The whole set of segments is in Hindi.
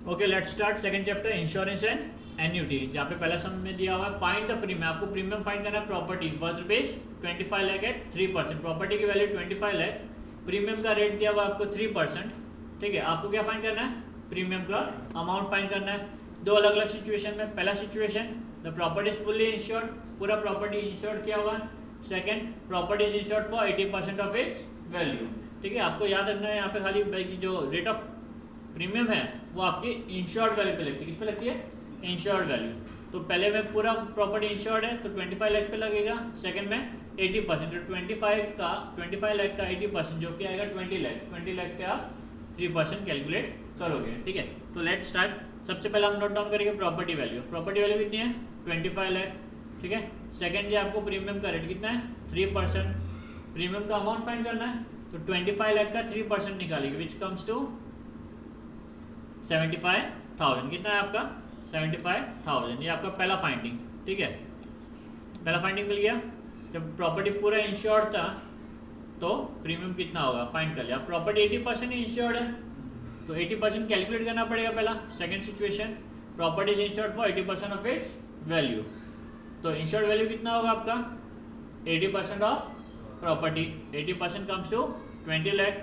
Okay let's start second chapter insurance and annuity. जहाँ पे पहला सम में दिया हुआ है फाइंड द प्रीमियम। आपको प्रीमियम फाइंड करना है property worth rupees 25 lakh at 3%। Property की वैल्यू 25 लाख, प्रीमियम का रेट दिया हुआ है आपको 3%। ठीक है, आपको क्या फाइंड करना है? प्रीमियम का अमाउंट फाइंड करना है। दो अलग अलग सिचुएशन में, पहला situation the property is fully insured, पूरा प्रॉपर्टी इंश्योर्ड किया हुआ है। Second, property is insured for 80% of its value. ठीक है, आपको याद रखना है यहाँ पे खाली जो रेट ऑफ प्रीमियम है वो आपकी इंश्योर्ड वैल्यू पे लगती है। किस पे लगती है? Insured value. तो पहले में पूरा प्रॉपर्टी इंश्योर्ड है तो 25 लाख पे लगेगा, सेकंड में 80%। तो 25 लाख का 80% जो कि आएगा 20 लाख। 20 लाख पे आप 3% कैलकुलेट करोगे। ठीक है, तो लेट स्टार्ट। सबसे पहले हम नोट डाउन करेंगे प्रॉपर्टी वैल्यू। प्रॉपर्टी वैल्यू कितनी है? 25 लाख। ठीक है, सेकेंड जो आपको प्रीमियम का रेट कितना है? 3%। प्रीमियम का अमाउंट फाइंड करना है तो 25 लाख का 3% निकालेंगे विच कम्स टू 75,000। कितना है आपका? 75,000। ये आपका पहला फाइंडिंग। ठीक है, पहला फाइंडिंग मिल गया। जब प्रॉपर्टी पूरा इंश्योर्ड था तो प्रीमियम कितना होगा फाइंड कर लिया। प्रॉपर्टी 80% इंश्योर्ड है तो 80% कैलकुलेट करना पड़ेगा पहला। Second situation, property is insured for 80% of its value. तो इंश्योर्ड वैल्यू कितना होगा आपका? 80% of property. 80% comes to 20 lakh.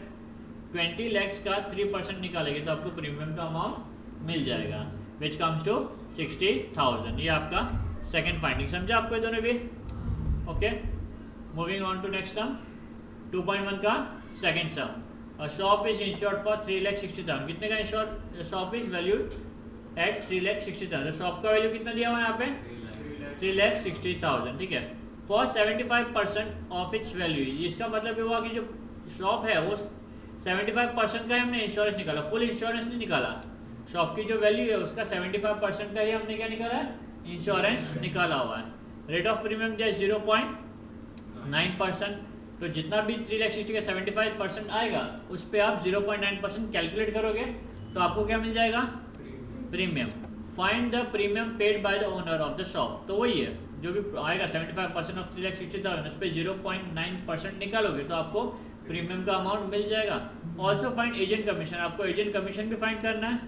20 lakhs का 3% निकालेंगे तो आपको प्रीमियम का अमाउंट मिल जाएगा विच कम्स टू 60,000। ये आपका सेकंड फाइंडिंग। समझा आपको ये दोनों भी? Okay, moving on to next sum 2.1 का second sum. A shop is insured for 3,60,000। कितने का insured? Shop is valued at 3,60,000। Shop का वैल्यू कितना दिया हुआ है यहाँ पे? 3,60,000। ठीक है, फॉर 75% ऑफ इट्स वैल्यू। इसका मतलब ये हुआ कि जो शॉप है वो 75% का ही हमने इंश्योरेंस निकाला, फुल इंश्योरेंस नहीं निकाला। शॉप की जो वैल्यू है उसका 75% का ही हमने क्या निकाला है? इंश्योरेंस निकाला हुआ है। रेट ऑफ प्रीमियम जो है 0.9%। तो जितना भी 3,60,000 का 75% आएगा उस पर आप 0.9% कैलकुलेट करोगे तो आपको क्या मिल जाएगा? Premium. Find the premium paid by the owner of the shop. तो वही है जो भी आएगा 75% ऑफ 3,60,000 उस पर 0.9% निकालोगे तो आपको प्रीमियम का अमाउंट मिल जाएगा। Also find agent commission. आपको एजेंट कमीशन भी फाइंड करना है।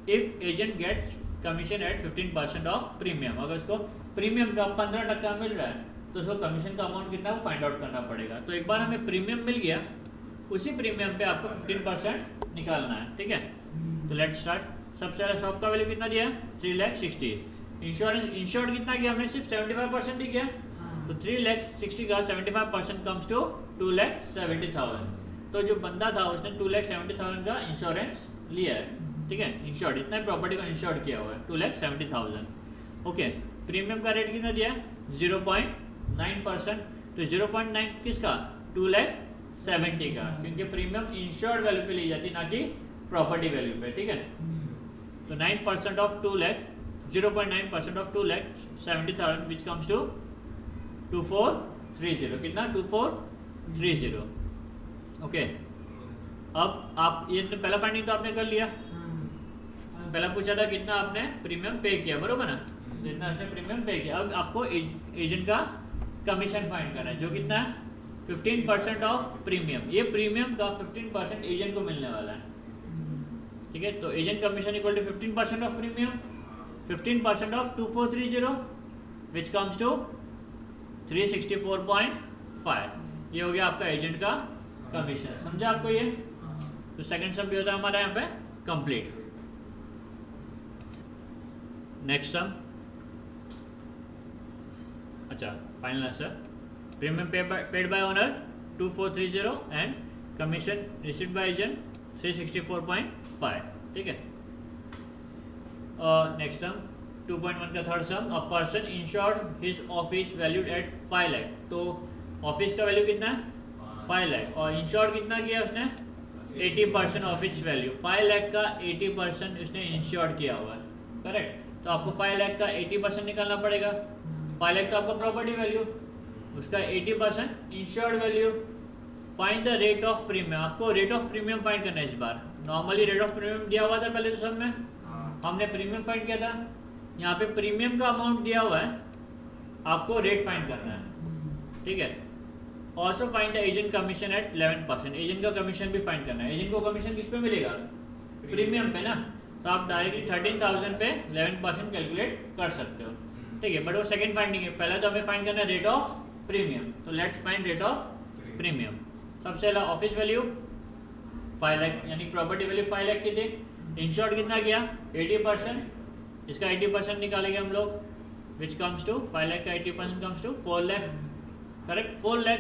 If agent gets commission at 15% of premium. अगर उसको प्रीमियम का 15% मिल रहा है तो उसको कमीशन का अमाउंट कितना है फाइंड आउट करना पड़ेगा। तो एक बार हमें प्रीमियम मिल गया, उसी प्रीमियम पे आपको 15% निकालना है। ठीक है, तो लेट स्टार्ट। सबसे पहले शॉप का वैल्यू कितना दिया है? 3,60,000। इंश्योरेंस इंश्योर्ड कितना किया हमने? सिर्फ 75% ही किया। तो 3,60,000 का 75% कम्स टू 2,70,000। तो जो बंदा था उसने 2,70,000 का इंश्योरेंस लिया है। ठीक है, इंश्योर्ड इतना ही प्रॉपर्टी को इंश्योर्ड किया हुआ है 2,70,000। ओके, प्रीमियम का रेट कितना दिया? 0.9%। तो 0.9 किसका? 2,70,000 का, क्योंकि प्रीमियम इंश्योर्ड वैल्यू पे ली जाती ना कि प्रॉपर्टी वैल्यू पे। ठीक है, तो 9% of 2 lakh, 0.9% of 2,70,000 which comes to 2430। कितना? 2430। ओके, अब आप ये पहला फाइंडिंग तो आपने कर लिया। पहला पूछा था कितना आपने प्रीमियम पे किया, बरोबर ना? जितना आपने प्रीमियम पे किया। अब आपको एजेंट का कमीशन फाइंड करना है जो कितना है? 15% ऑफ प्रीमियम। ये प्रीमियम का 15% एजेंट को मिलने वाला है। ठीक है, तो agent commission equal to 15% of premium, 15% of 2430 which comes to 364.5। ये हो गया आपका एजेंट का कमीशन। समझा आपको ये? तो सेकंड सम भी होता है हमारा यहाँ पे कंप्लीट। नेक्स्ट सम, अच्छा final answer. Premium paid by owner 2430 and commission received by agent 364.5। ठीक है, नेक्स्ट सम 2.1 का third some. A person insured his office valued at 5 lakh. तो ऑफिस का वैल्यू कितना है? 5 लाख। और इंश्योर्ड कितना किया उसने? 80% ऑफ इट्स वैल्यू। 5 लाख का 80% उसने इंश्योर्ड किया हुआ है। करेक्ट, तो आपको 5 लाख का 80% निकालना पड़ेगा। 5 लाख तो आपका प्रॉपर्टी वैल्यू, उसका 80% insured value. Find the rate of premium. आपको रेट ऑफ प्रीमियम फाइंड करना है इस बार। नॉर्मली रेट ऑफ प्रीमियम दिया हुआ था पहले तो सब में, हमने प्रीमियम फाइंड किया था। यहाँ पे प्रीमियम का अमाउंट दिया हुआ है, आपको रेट फाइंड करना है। ठीक है, also find the agent commission at 11%। Agent का कमीशन भी फाइंड करना है। एजेंट को कमीशन किस पे मिलेगा? प्रीमियम पे ना। तो आप डायरेक्टली 13,000 पे 11% कैलकुलेट कर सकते हो, ठीक है। बट वो सेकंड फाइंडिंग है, पहले तो हमें फाइंड करना है रेट ऑफ प्रीमियम। तो let's find rate of premium. सबसे पहला ऑफिस वैल्यू 5 लाख, यानी प्रॉपर्टी वैल्यू 5 लाख की थी। इंश्योर्ड कितना गया 80%, इसका 80% निकालेंगे हम लोग, विच कम्स टू 5 लाख का 80% comes to 4 lakh, correct. 4 lakh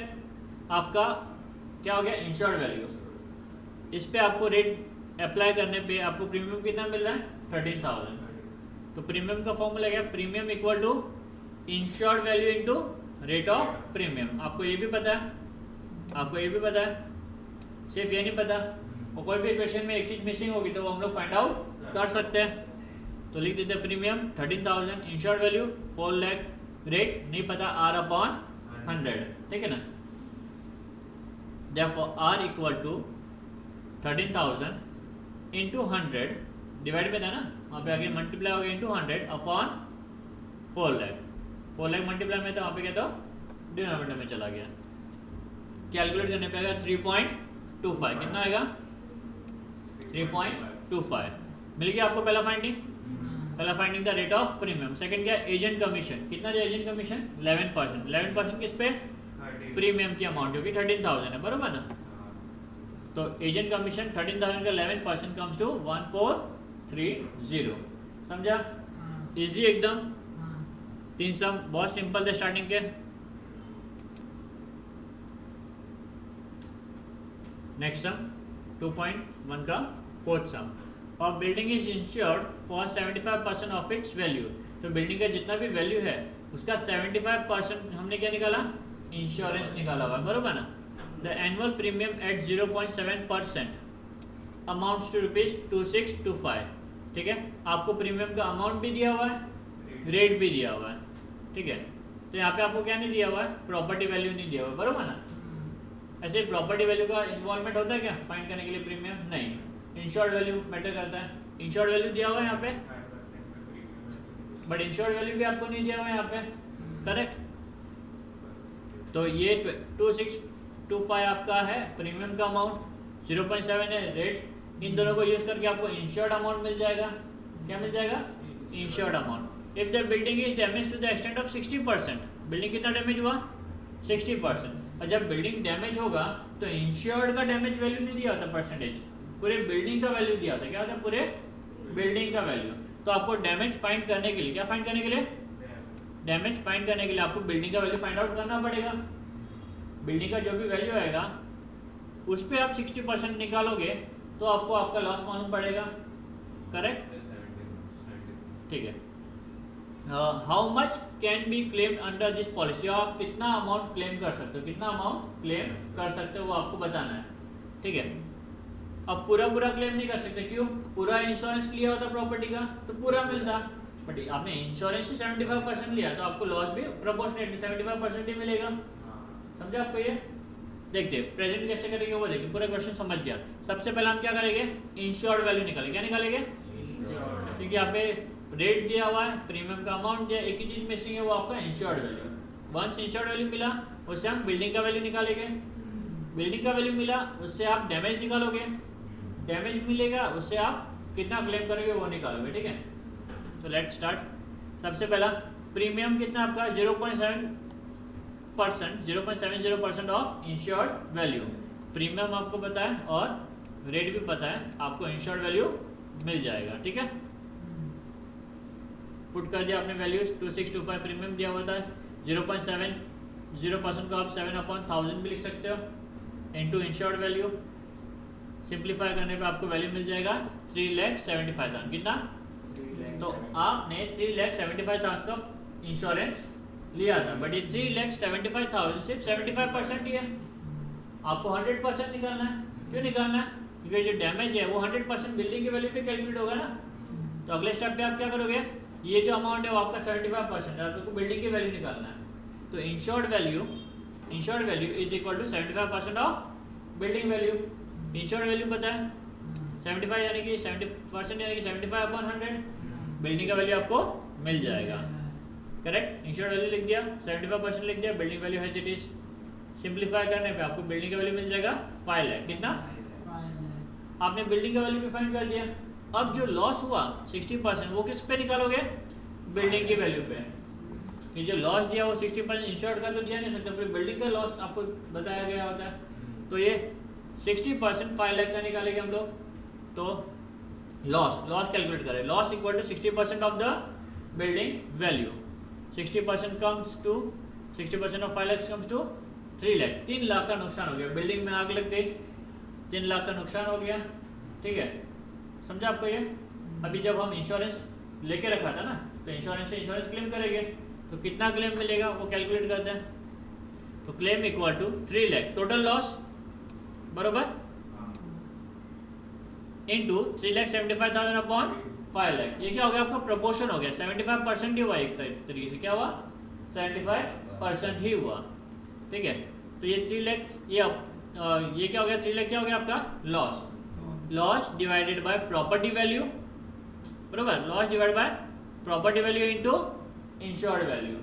आपका क्या हो गया इंश्योर्ड वैल्यू। इस पे आपको रेट अप्लाई करने पे आपको प्रीमियम कितना मिल रहा है 13,000। तो प्रीमियम का फॉर्मूला क्या, premium equal to insured value into rate of premium. आपको ये भी पता है, आपको ये भी पता है, सिर्फ ये नहीं पता, और कोई भी क्वेश्चन में एक चीज मिसिंग होगी तो वो हम लोग फाइंड आउट कर सकते हैं। तो लिख देते हैं premium 13,000, insured value 4 lakh, rate नहीं पता R/100, ठीक है ना। Therefore R equal to 13,000 into 100, divide में था ना, वहाँ पे आगे मल्टीप्लाई हो गया into 100 upon 4 lakh. 4 lakh multiply में था, वहाँ पे क्या था डिनोमिनेटर में चला गया। कैलकुलेट करने पे आएगा 3.25, कितना आएगा 3.25। मिल गया आपको पहला फाइंडिंग। पहला फाइंडिंग था रेट ऑफ प्रीमियम। सेकंड क्या एजेंट कमीशन, कितना दिया एजेंट कमीशन 11%। 11% किस पे, प्रीमियम की अमाउंट जो कि 13,000 है, बरोबर ना। तो एजेंट कमीशन 13,000 का 11% कम्स टू 1430। समझा, इजी एकदम। 3 सम बहुत सिंपल थे स्टार्टिंग के। नेक्स्ट सम 2.1 का 4th सम, और building is insured for 75% of its value. तो बिल्डिंग का जितना भी वैल्यू है उसका 75% हमने क्या निकाला, इंश्योरेंस निकाला हुआ है, बरोबर ना। The annual premium at 0.7% amounts to ₹2625, ठीक है। आपको प्रीमियम का अमाउंट भी दिया हुआ है, रेट भी दिया हुआ है, ठीक है। तो यहाँ पे आपको क्या नहीं दिया हुआ है, प्रॉपर्टी वैल्यू नहीं दिया हुआ है, बरोबर ना। ऐसे प्रॉपर्टी वैल्यू का इन्वॉल्वमेंट होता है क्या फाइंड करने के लिए प्रीमियम, नहीं। इंश्योर्ड वैल्यू मैटर करता है, इंश्योर्ड वैल्यू दिया हुआ है यहाँ पे, बट इंश्योर्ड वैल्यू भी आपको नहीं दिया हुआ है यहाँ पे, करेक्ट। तो ये 2625 आपका है प्रीमियम का अमाउंट, 0.7 है रेट। इन दोनों को यूज करके आपको इंश्योर्ड अमाउंट मिल जाएगा। क्या मिल जाएगा, insured amount. If the building is damage to the extent of 60%, building कितना डैमेज हुआ 60%। और जब बिल्डिंग डैमेज होगा तो इंश्योर्ड का डैमेज वैल्यू नहीं दिया होता परसेंटेज, पूरे बिल्डिंग का वैल्यू दिया होता है। क्या होता है, पूरे बिल्डिंग का वैल्यू। तो आपको डैमेज फाइंड करने के लिए, क्या फाइंड करने के लिए, डैमेज फाइंड करने के लिए आपको बिल्डिंग का वैल्यू फाइंड आउट करना पड़ेगा। बिल्डिंग का जो भी वैल्यू आएगा उस पर आप 60% निकालोगे तो आपको आपका लॉस मालूम पड़ेगा, करेक्ट, ठीक है। How much can be claimed under this policy, आप कितना अमाउंट क्लेम कर सकते हो, कितना अमाउंट क्लेम कर सकते हो वो आपको बताना है, ठीक है। अब पूरा क्लेम नहीं कर सकते, क्यों, पूरा इंश्योरेंस लिया होता प्रॉपर्टी का तो पूरा मिलता, बट आपने इंश्योरेंस से 75% लिया तो आपको लॉस भी प्रोपोर्शनेटली 75% ही मिलेगा। समझा आपको ये। देखते प्रेजेंट कैसे करेंगे वो देखिए, पूरा क्वेश्चन समझ गया। सबसे पहले हम क्या करेंगे, इंश्योर्ड वैल्यू निकालेंगे। क्या निकालेंगे, क्योंकि यहाँ पे रेट दिया हुआ है, प्रीमियम का अमाउंट दिया, एक ही चीज मिसिंग है वो आपका insured value. Once insured value मिला उससे हम बिल्डिंग का वैल्यू निकालेंगे, बिल्डिंग का वैल्यू मिला उससे आप डैमेज निकालोगे, डैमेज मिलेगा उससे आप कितना क्लेम करोगे वो निकालोगे, ठीक है। तो लेट्स स्टार्ट। सबसे पहला प्रीमियम कितना आपका 0.70% ऑफ इंश्योर्ड वैल्यू। प्रीमियम आपको पता है और रेट भी पता है, आपको इंश्योर्ड वैल्यू मिल जाएगा, ठीक है। पुट कर दिया आपने वैल्यूज, 2625 प्रीमियम दिया हुआ था, 0.70% को आप 7/1000 भी लिख सकते हो, इनटू इंश्योर्ड वैल्यू। सिंप्लीफाई करने पे आपको वैल्यू मिल जाएगा 3,75,000। कितना, तो आपने 3,75,000 का इंश्योरेंस लिया था, बट ये 3,75,000 सिर्फ 75% ही है, आपको 100% निकालना है। क्यों निकालना है, क्योंकि जो डैमेज है वो 100% बिल्डिंग की वैल्यू पे कैलकुलेट होगा ना। तो अगले स्टेप पे आप क्या करोगे, ये जो अमाउंट है वो आपका 75% है, आपको बिल्डिंग की वैल्यू निकालना है। तो insured value is equal to 75% of building value. Insured value पता है 75 यानी कि 70% यानी कि 75/100, बिल्डिंग का वैल्यू आपको मिल जाएगा, करेक्ट। इंश्योर्ड वैल्यू लिख दिया, 75% लिख दिया, बिल्डिंग वैल्यू है इट इज। सिंप्लीफाई करने पे आपको बिल्डिंग का वैल्यू मिल जाएगा 5 लाख। कितना, आपने बिल्डिंग का वैल्यू भी फाइंड कर दिया, अब जो लॉस हुआ 60% वो किस पे निकालोगे, बिल्डिंग की वैल्यू पे। ये जो लॉस दिया वो 60% इंश्योर्ड का तो दिया नहीं सकता, फिर बिल्डिंग का लॉस आपको बताया गया होता है। तो ये 60% 5 लाख का निकालेंगे हम लोग। तो लॉस कैलकुलेट करें, loss equal to 60% of the building value. 60% comes to 60% of 5 lakh comes to 3 lakh. 3 lakh का नुकसान हो गया, बिल्डिंग में आग लग गई, 3 लाख का नुकसान हो गया। ठीक है, समझा आपको ये। अभी जब हम इंश्योरेंस लेके रखा था ना, तो इंश्योरेंस से इंश्योरेंस क्लेम करेंगे, तो कितना क्लेम मिलेगा वो कैलकुलेट करते हैं। तो claim equal to 3 lakh total loss बरोबर इनटू 3,75,000 अपॉन 5 लाख। ये क्या हो गया आपका, प्रोपोर्शन हो गया, 75% ही हुआ, एक तरीके से क्या हुआ, 75% ही हुआ। ठीक है, तो ये 3 लाख ये क्या हो गया, 3 लाख क्या हो गया आपका, loss divided by property value बरोबर, loss divide by property value into insured value.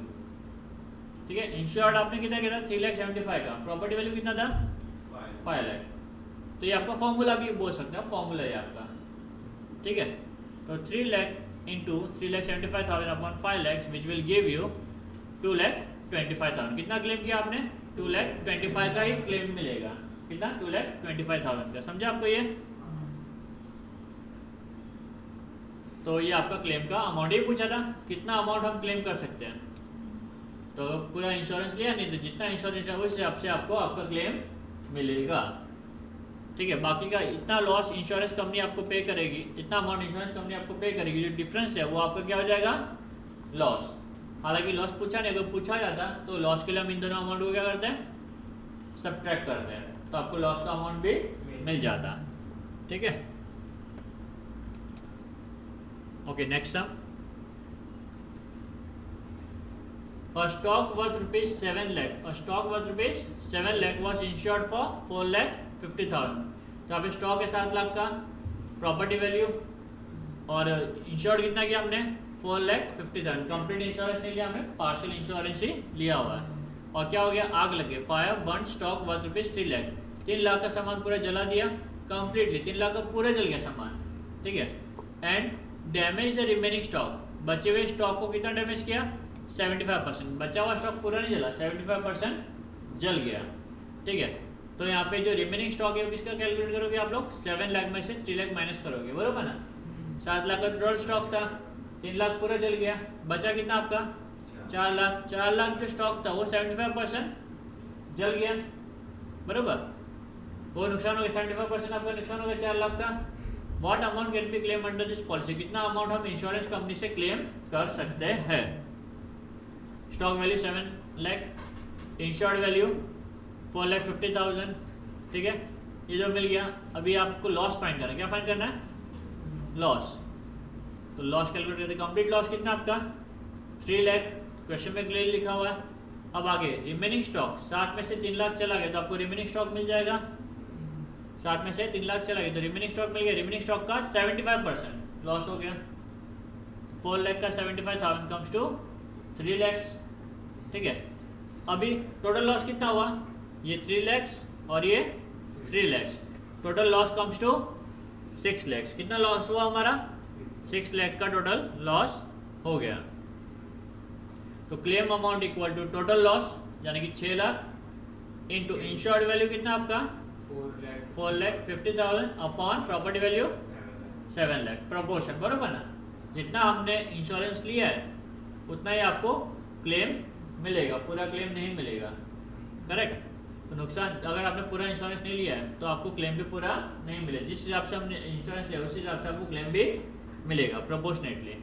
ठीक है, इंश्योर्ड आपने कितना किया था, 3,75,000 का, प्रॉपर्टी वैल्यू कितना था, 5 लाख। तो ये आपका फॉर्मूला भी बोल सकते हैं, फॉर्मूला है आपका। ठीक है, तो 3 lakh into 3,75,000 upon 5 lakh which will give you 2,25,000। कितना क्लेम किया आपने, 2,25,000 का ही क्लेम मिलेगा। कितना, 2,25,000 का। समझा आपको ये। तो ये आपका क्लेम का अमाउंट ही पूछा था, कितना अमाउंट हम क्लेम कर सकते हैं। तो पूरा इंश्योरेंस लिया, नहीं तो जितना इंश्योरेंस है उस हिसाब से आपको आपका क्लेम मिलेगा। ठीक है, बाकी का इतना लॉस इंश्योरेंस कंपनी आपको पे करेगी, इतना अमाउंट इंश्योरेंस कंपनी आपको पे करेगी, जो डिफरेंस है वो आपका क्या हो जाएगा, लॉस। हालांकि लॉस पूछा नहीं, अगर पूछा जाता तो लॉस के लिए हम इन दोनों अमाउंट को क्या करते हैं, सब्ट्रैक्ट करते हैं, तो आपको लॉस का अमाउंट भी मिल जाता। ठीक है, okay, next some. A stock worth rupees 7 lakh. A stock worth rupees 7 lakh was insured for 4,50,000. तो आप स्टॉक है 7 लाख का, प्रॉपर्टी वैल्यू और इंश्योर्ड कितना किया हमने, 4,50,000। कंप्लीट इंश्योरेंस नहीं लिया हमने, पार्शियल इंश्योरेंस ही लिया हुआ है। और क्या हो गया, आग लगे, fire burn stock worth rupees 3 lakh. 3 lakh का सामान पूरा जला दिया कंप्लीटली, 3 लाख का पूरा जल गया सामान। ठीक है, and damage the remaining stock. बचे हुए स्टॉक को कितना डैमेज किया, 75%। बचा हुआ स्टॉक पूरा नहीं जला, 75% जल गया। ठीक है, तो यहाँ पे जो रिमेनिंग स्टॉक है वो किसका कैलकुलेट करोगे आप लोग, 7 लाख में से 3 लाख माइनस करोगे बरोबर ना। 7 लाख का टोटल स्टॉक था, 3 लाख पूरा जल गया, बचा कितना आपका 4 लाख। 4 लाख जो स्टॉक था वो 75% जल गया बरोबर, वो नुकसान हो गया, 75% आपका नुकसान हो गया 4 लाख का। What amount can be claim under this policy, कितना अमाउंट हम इंश्योरेंस कंपनी से क्लेम कर सकते हैं। Stock value 7 lakh, insured value 4,50,000। ठीक है, ये जो मिल गया। अभी आपको लॉस फाइंड करना है, क्या फाइंड करना है, लॉस। तो लॉस कैलकुलेट करते, कंप्लीट लॉस कितना आपका 3 लाख, क्वेश्चन में क्लियर लिखा हुआ है। अब आगे रिमेनिंग स्टॉक, 7 में से 3 लाख चला गया तो आपको रिमेनिंग स्टॉक मिल जाएगा। 7 में से 3 लाख चला गया तो रिमेनिंग स्टॉक मिल गया, रिमेनिंग स्टॉक का 75% लॉस हो गया। 4 लाख का 75,000 कम्स टू 3 लाख। ठीक है, अभी टोटल लॉस कितना हुआ, ये 3 लाख और ये 3 lakh, total loss comes to 6 lakh. कितना लॉस हुआ हमारा, 6 लाख का टोटल लॉस हो गया। तो claim amount equal to total loss यानी कि 6 लाख इंटू इंश्योर्ड वैल्यू कितना आपका 4,50,000 upon property value 7 lakh, proportion बरोबर ना। जितना हमने इंश्योरेंस लिया है उतना ही आपको क्लेम मिलेगा, पूरा क्लेम नहीं मिलेगा, करेक्ट। तो नुकसान, अगर आपने पूरा इंश्योरेंस नहीं लिया है तो आपको क्लेम भी पूरा नहीं मिलेगा, जिस हिसाब से हमने इंश्योरेंस लिया उस हिसाब से आपको क्लेम भी मिलेगा प्रोपोर्शनेटली।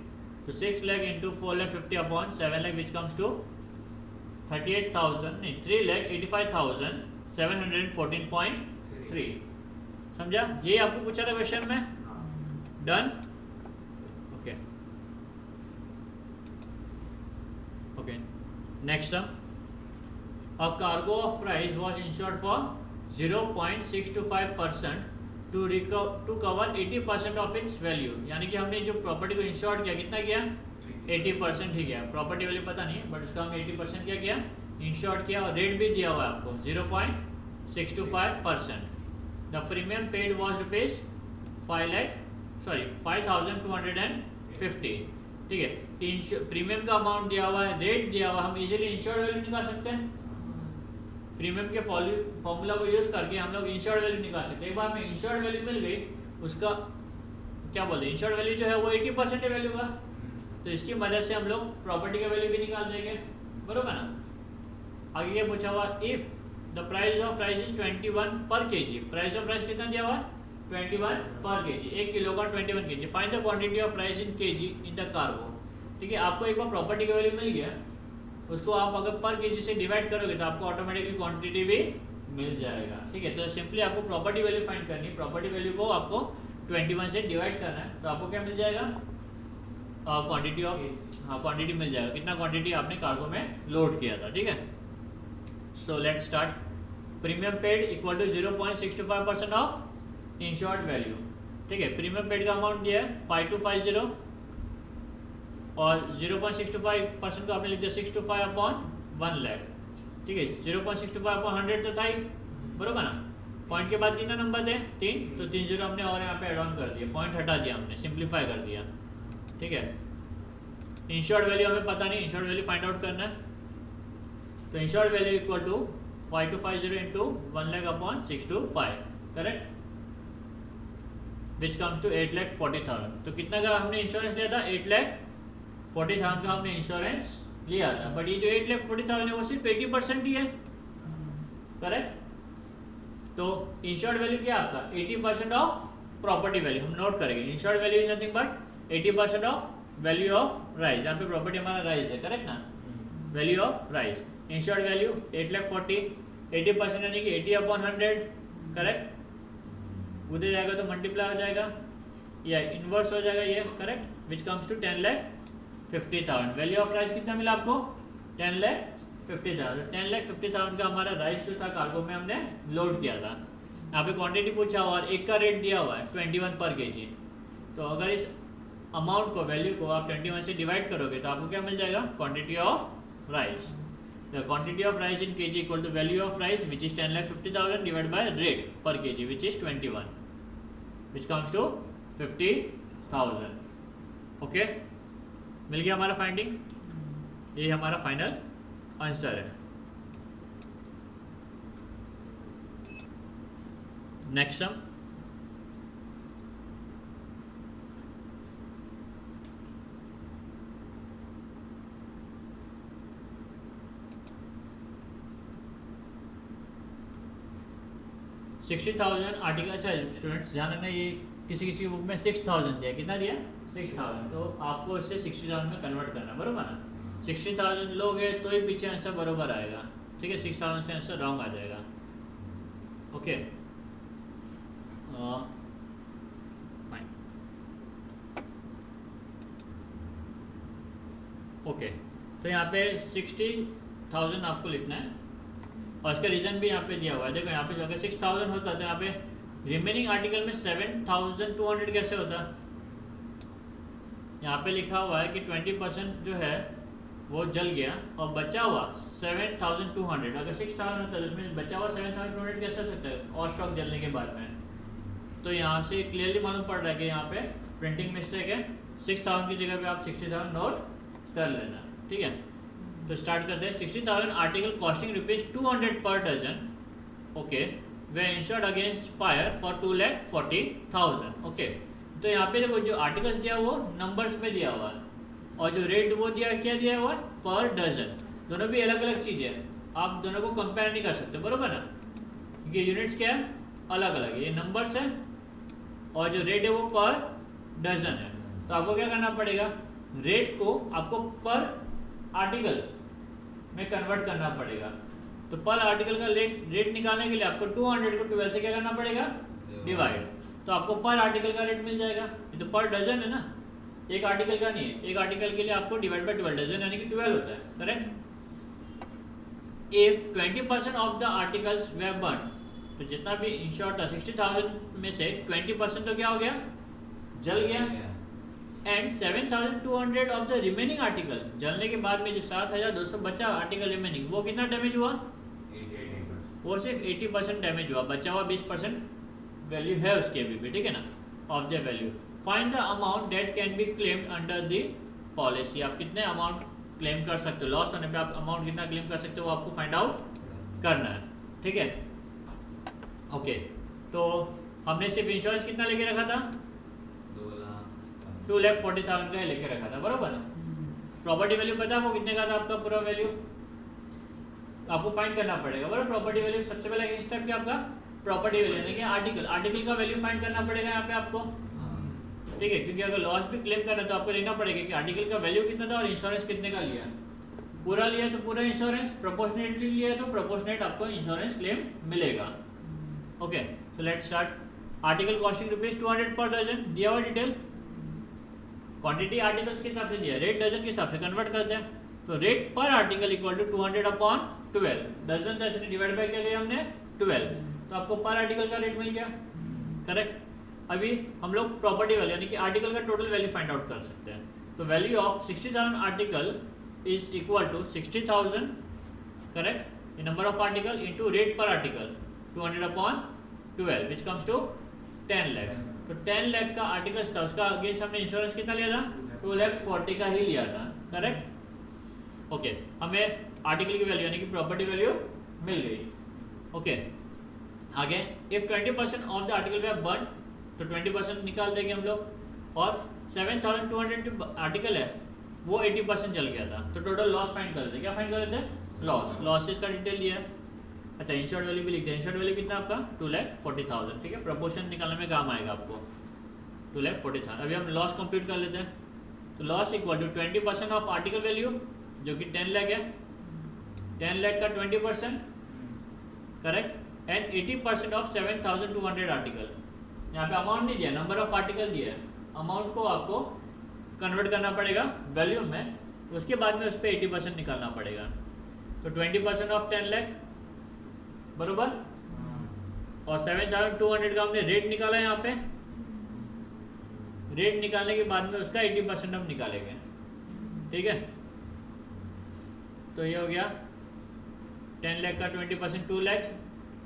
तो 6 lakh into 4,50,000 upon 7 lakh which comes to 38,000 नहीं 3,85,714.3। समझा, ये आपको पूछा था क्वेश्चन में। Done, okay okay. Next some, a cargo of price was insured for 0.625% to cover 80% of its value। यानी कि हमने जो प्रॉपर्टी को इंश्योर्ड किया कितना किया, 80% ही किया। प्रॉपर्टी वैल्यू पता नहीं बट उसका हम 80% क्या किया, इंश्योर्ड किया, और रेट भी दिया हुआ है आपको 0.625%। The premium paid was rupees 5 lakh sorry 5250, ठीक है। प्रीमियम का अमाउंट दिया हुआ है, रेट दिया हुआ है, हम इजीली इंश्योर्ड वैल्यू निकाल सकते हैं। प्रीमियम के फॉर्मूला को यूज करके हम लोग इंश्योर्ड वैल्यू निकाल सकते हैं। एक बार में इंश्योर्ड वैल्यू मिल गई, उसका क्या बोलते हैं, इंश्योर्ड वैल्यू जो है वो 80% वैल्यू का, तो इसकी मदद से हम लोग प्रॉपर्टी का वैल्यू भी निकाल देंगे, बरोबर ना। आगे ये पूछा हुआ, if the price of rice is 21 पर केजी, प्राइस ऑफ राइस कितना दिया हुआ है 21 पर केजी, 1 किलो का 21 KG, find the quantity of rice in KG in the cargo, ठीक है। आपको एक बार प्रॉपर्टी का वैल्यू मिल गया, उसको आप अगर पर केजी से डिवाइड करोगे तो आपको ऑटोमेटिकली क्वांटिटी भी मिल जाएगा, ठीक है। तो सिंपली आपको प्रॉपर्टी वैल्यू फाइंड करनी है, प्रॉपर्टी वैल्यू को आपको 21 से डिवाइड करना है, तो आपको क्या मिल जाएगा, क्वांटिटी ऑफ, हाँ क्वांटिटी मिल जाएगा, कितना क्वांटिटी आपने कार्गो में लोड किया था, ठीक है। So let's start. Premium paid equal to 0.65% of insured value, ठीक है। प्रीमियम पेड का अमाउंट दिया है 5250 और 0.65% को आपने लिख दिया 625/1 लाख, ठीक है। 0.65/100 तो था ही, बरोबर ना। पॉइंट के बाद कितना नंबर थे 3, तो 3 जीरो हमने और यहाँ पे एड ऑन कर दिया, पॉइंट हटा दिया हमने, सिंप्लीफाई कर दिया, ठीक है। इंश्योर्ड वैल्यू हमें पता नहीं, इंश्योर्ड वैल्यू फाइंड आउट करना है, तो insured value equal to 5250 into 1 लाख/625, करेक्ट, विच कम्स टू 8,40,000। तो कितना का हमने इंश्योरेंस लिया था, 8,40,000 का हमने इंश्योरेंस लिया था, बट ये जो 8,40,000 है वो सिर्फ 80% ही है, करेक्ट। तो इंश्योर्ड वैल्यू क्या आपका 80% ऑफ प्रॉपर्टी वैल्यू, हम नोट करेंगे। Insured value is nothing but 80% of value of rice, यहाँ पे प्रॉपर्टी हमारा राइस है, करेक्ट ना, value of rice. Insured value 8,40,000, 80% यानी कि 80/100, करेक्ट। उधर जाएगा तो मल्टीप्लाई हो जाएगा या इनवर्स हो जाएगा ये, correct, which comes to 10,50,000। Value of rice कितना मिला आपको 10,50,000। 10,50,000 का हमारा राइस जो था कार्गो में हमने लोड किया था। यहाँ पे क्वांटिटी पूछा हुआ और एक का रेट दिया हुआ है 21 पर केजी, तो अगर इस अमाउंट को, वैल्यू को आप 21 से डिवाइड करोगे तो आपको क्या मिल जाएगा, quantity of rice. The quantity of rice in kg equal to value of rice which is 10,50,000 divide by rate per kg which is 21, which comes to 50,000। Okay, मिल गया हमारा फाइंडिंग, ये हमारा फाइनल आंसर है। Next sum, $60,000 article. अच्छा स्टूडेंट्स ध्यान रखना, ये किसी किसी बुक में 6,000 दिया, कितना दिया 6,000, तो आपको इससे 60,000 में कन्वर्ट करना, बरोबर ना। 60,000 लोगे तो ही पीछे आंसर बरोबर आएगा, ठीक है। 6,000 से आंसर रॉन्ग आ जाएगा, ओके फाइन, ओके। तो यहाँ पे 60,000 आपको लिखना है और इसका रीज़न भी यहाँ पे दिया हुआ है। देखो यहाँ पे अगर 6,000 होता तो यहाँ पे रिमेनिंग आर्टिकल में 7,200 कैसे होता। यहाँ पे लिखा हुआ है कि 20% जो है वो जल गया और बचा हुआ 7,200। अगर 6,000 होता है तो उसमें बचा हुआ 7,200 कैसे हो सकता है और स्टॉक जलने के बाद में। तो यहाँ से क्लियरली मालूम पड़ रहा है कि यहाँ पे प्रिंटिंग मिस्टेक है, 6,000 की जगह पे आप 60,000 नोट कर लेना, ठीक है। तो स्टार्ट करते हैं। 60,000 article costing ₹200 per dozen, okay, they insured against fire for 2,40,000, okay. तो यहाँ पे देखो जो आर्टिकल्स दिया वो नंबर्स में दिया हुआ है और जो रेट वो दिया क्या दिया हुआ है पर डजन। दोनों भी अलग अलग चीज़ें हैं, आप दोनों को कंपेयर नहीं कर सकते, बरोबर ना। ये यूनिट्स क्या है अलग अलग है, ये नंबर्स है और जो रेट है वो पर डजन है। तो आपको क्या करना पड़ेगा, रेट को आपको पर आर्टिकल में कन्वर्ट करना पड़ेगा। तो पर आर्टिकल का रेट निकालने के लिए आपको 200 को 12 से क्या करना पड़ेगा डिवाइड, तो आपको पर आर्टिकल का रेट मिल जाएगा। ये तो पर डजन है ना, एक आर्टिकल का नहीं है, एक आर्टिकल के लिए आपको डिवाइड बाय 12 डजन यानी कि 12 होता है, correct. If 20% of the articles way burn, तो जितना भी इंश्योर्ड था 60,000 में से 20% तो क्या हो गया जल गया, and 7,200 of the remaining article, जलने के बाद में जो 7,200 बचा आर्टिकल रिमेनिंग वो कितना डैमेज हुआ, वो सिर्फ 80% डैमेज हुआ, बचा हुआ 20% वैल्यू है उसकी अभी भी, ठीक है ना, of the value. Find the amount that can be claimed under the policy. आप कितने अमाउंट क्लेम कर सकते हो, लॉस होने पे आप अमाउंट कितना क्लेम कर सकते हो वो आपको फाइंड आउट करना है, ठीक है। ओके, तो हमने सिर्फ इंश्योरेंस कितना लेके रखा था, 2,40,000 का लेके रखा था, बरोबर ना। प्रॉपर्टी वैल्यू पता है आपको कितने का था, आपका पूरा वैल्यू आपको फाइंड करना पड़ेगा, बराबर। प्रॉपर्टी वैल्यू सबसे पहले स्टेप क्या आपका प्रॉपर्टी वैल्यू यानी कि आर्टिकल का वैल्यू फाइंड करना पड़ेगा यहाँ पे आपको, ठीक है। क्योंकि अगर लॉस भी क्लेम करना है तो आपको लेना पड़ेगा कि आर्टिकल का वैल्यू कितना था और इंश्योरेंस कितने का लिया। पूरा लिया तो पूरा इंश्योरेंस, प्रोपोर्शनेटली लिया तो प्रोपोर्शनेट आपको इंश्योरेंस क्लेम मिलेगा। Okay, so let's start. Article costing rupees 200 per dozen दिया हुआ डिटेल, क्वांटिटी आर्टिकल्स के हिसाब से दिया, रेट डजन के हिसाब से कन्वर्ट करते हैं। तो rate per article equal to 200/12, dozen dozen divide by क्या किया हमने 12, तो आपको पर आर्टिकल का रेट मिल गया, करेक्ट। अभी हम लोग प्रॉपर्टी वैल्यू यानी कि आर्टिकल का टोटल वैल्यू फाइंड आउट कर सकते हैं। तो value of 60,000 article is equal to 60,000, correct, the number of article into rate per article 200/12 which comes to 10 lakh. तो 10 लाख का आर्टिकल्स था, उसका अगेंस्ट हमने इंश्योरेंस कितना लिया था, 2,40,000 का ही लिया था, करेक्ट। ओके, हमें आर्टिकल की वैल्यू यानी कि प्रॉपर्टी वैल्यू मिल गई। ओके, आगे if 20% of the article way burn, तो 20% निकाल देंगे हम लोग, और 7,200 जो आर्टिकल है वो 80% चल गया था, तो टोटल लॉस फाइंड कर देते। क्या फाइंड कर देते, लॉसेस का डिटेल लिया है। अच्छा, इंश्योर्ड वैल्यू भी लिख दिया, इंश्योर्ड वैल्यू कितना आपका 2,40,000, ठीक है। प्रोपोर्शन निकालने में काम आएगा आपको 2,40,000। अभी हम लॉस कंप्यूट कर लेते हैं। तो loss equal to 20% of article value जो कि 10 लाख है, 10 लाख का 20%, करेक्ट, एंड 80% ऑफ 7,200 आर्टिकल। यहाँ पे अमाउंट नहीं दिया, नंबर ऑफ आर्टिकल दिया है, अमाउंट को आपको कन्वर्ट करना पड़ेगा वैल्यू में, उसके बाद में उस पर 80% निकालना पड़ेगा। तो 20% ऑफ 10 लाख, बरोबर, और 7,200 का हमने रेट निकाला है यहाँ पे, रेट निकालने के बाद में उसका 80% हम निकालेंगे, ठीक है। तो ये हो गया 10 लाख का 20% 2 लाख,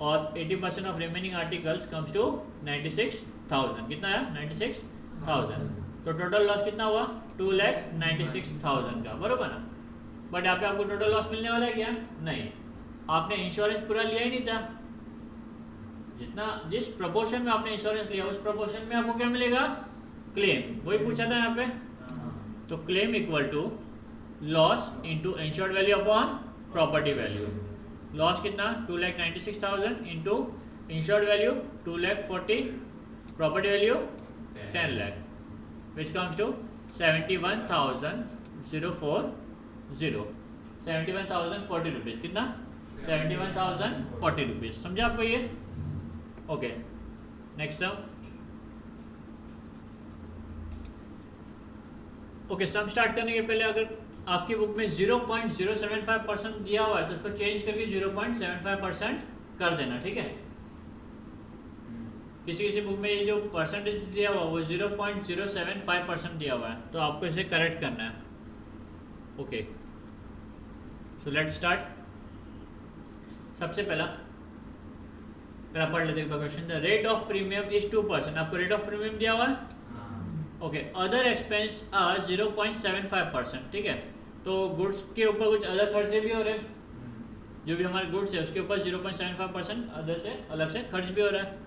और 80% of remaining articles comes to 96,000। कितना है 96,000। तो टोटल लॉस कितना हुआ 2,96,000 का, बरोबर ना। बट यहाँ पे आपको टोटल लॉस मिलने वाला है क्या, नहीं, आपने इंश्योरेंस पूरा लिया ही नहीं था। जिस प्रोपोर्शन में आपने इंश्योरेंस लिया उस प्रोपोर्शन में आपको क्या मिलेगा, क्लेम, वही पूछा था यहाँ पे। तो claim equal to loss into insured value upon property value. Loss कितना 2,96,000 into insured value 2,40,000, property value 10 lakh, which comes to 71,040, 71,040 rupees. कितना 71,040 रुपीज़, समझे आपको ये। Okay, next sum. Okay, sum start करने के पहले अगर आपकी बुक में 0.075% दिया हुआ है तो उसको चेंज करके 0.75% कर देना, ठीक है। किसी बुक में ये जो परसेंटेज दिया हुआ वो 0.075% दिया हुआ है, तो आपको इसे करेक्ट करना है। Okay, so let's start. सबसे पहला पढ़ लेते हैं question. The rate of premium is 2%। आपको रेट ऑफ प्रीमियम दिया हुआ है, ओके। अदर एक्सपेंस आर 0.75%, ठीक है। तो गुड्स के ऊपर कुछ अदर खर्चे भी हो रहे हैं, जो भी हमारे गुड्स है उसके ऊपर 0.75% अदर से अलग से खर्च भी हो रहा है।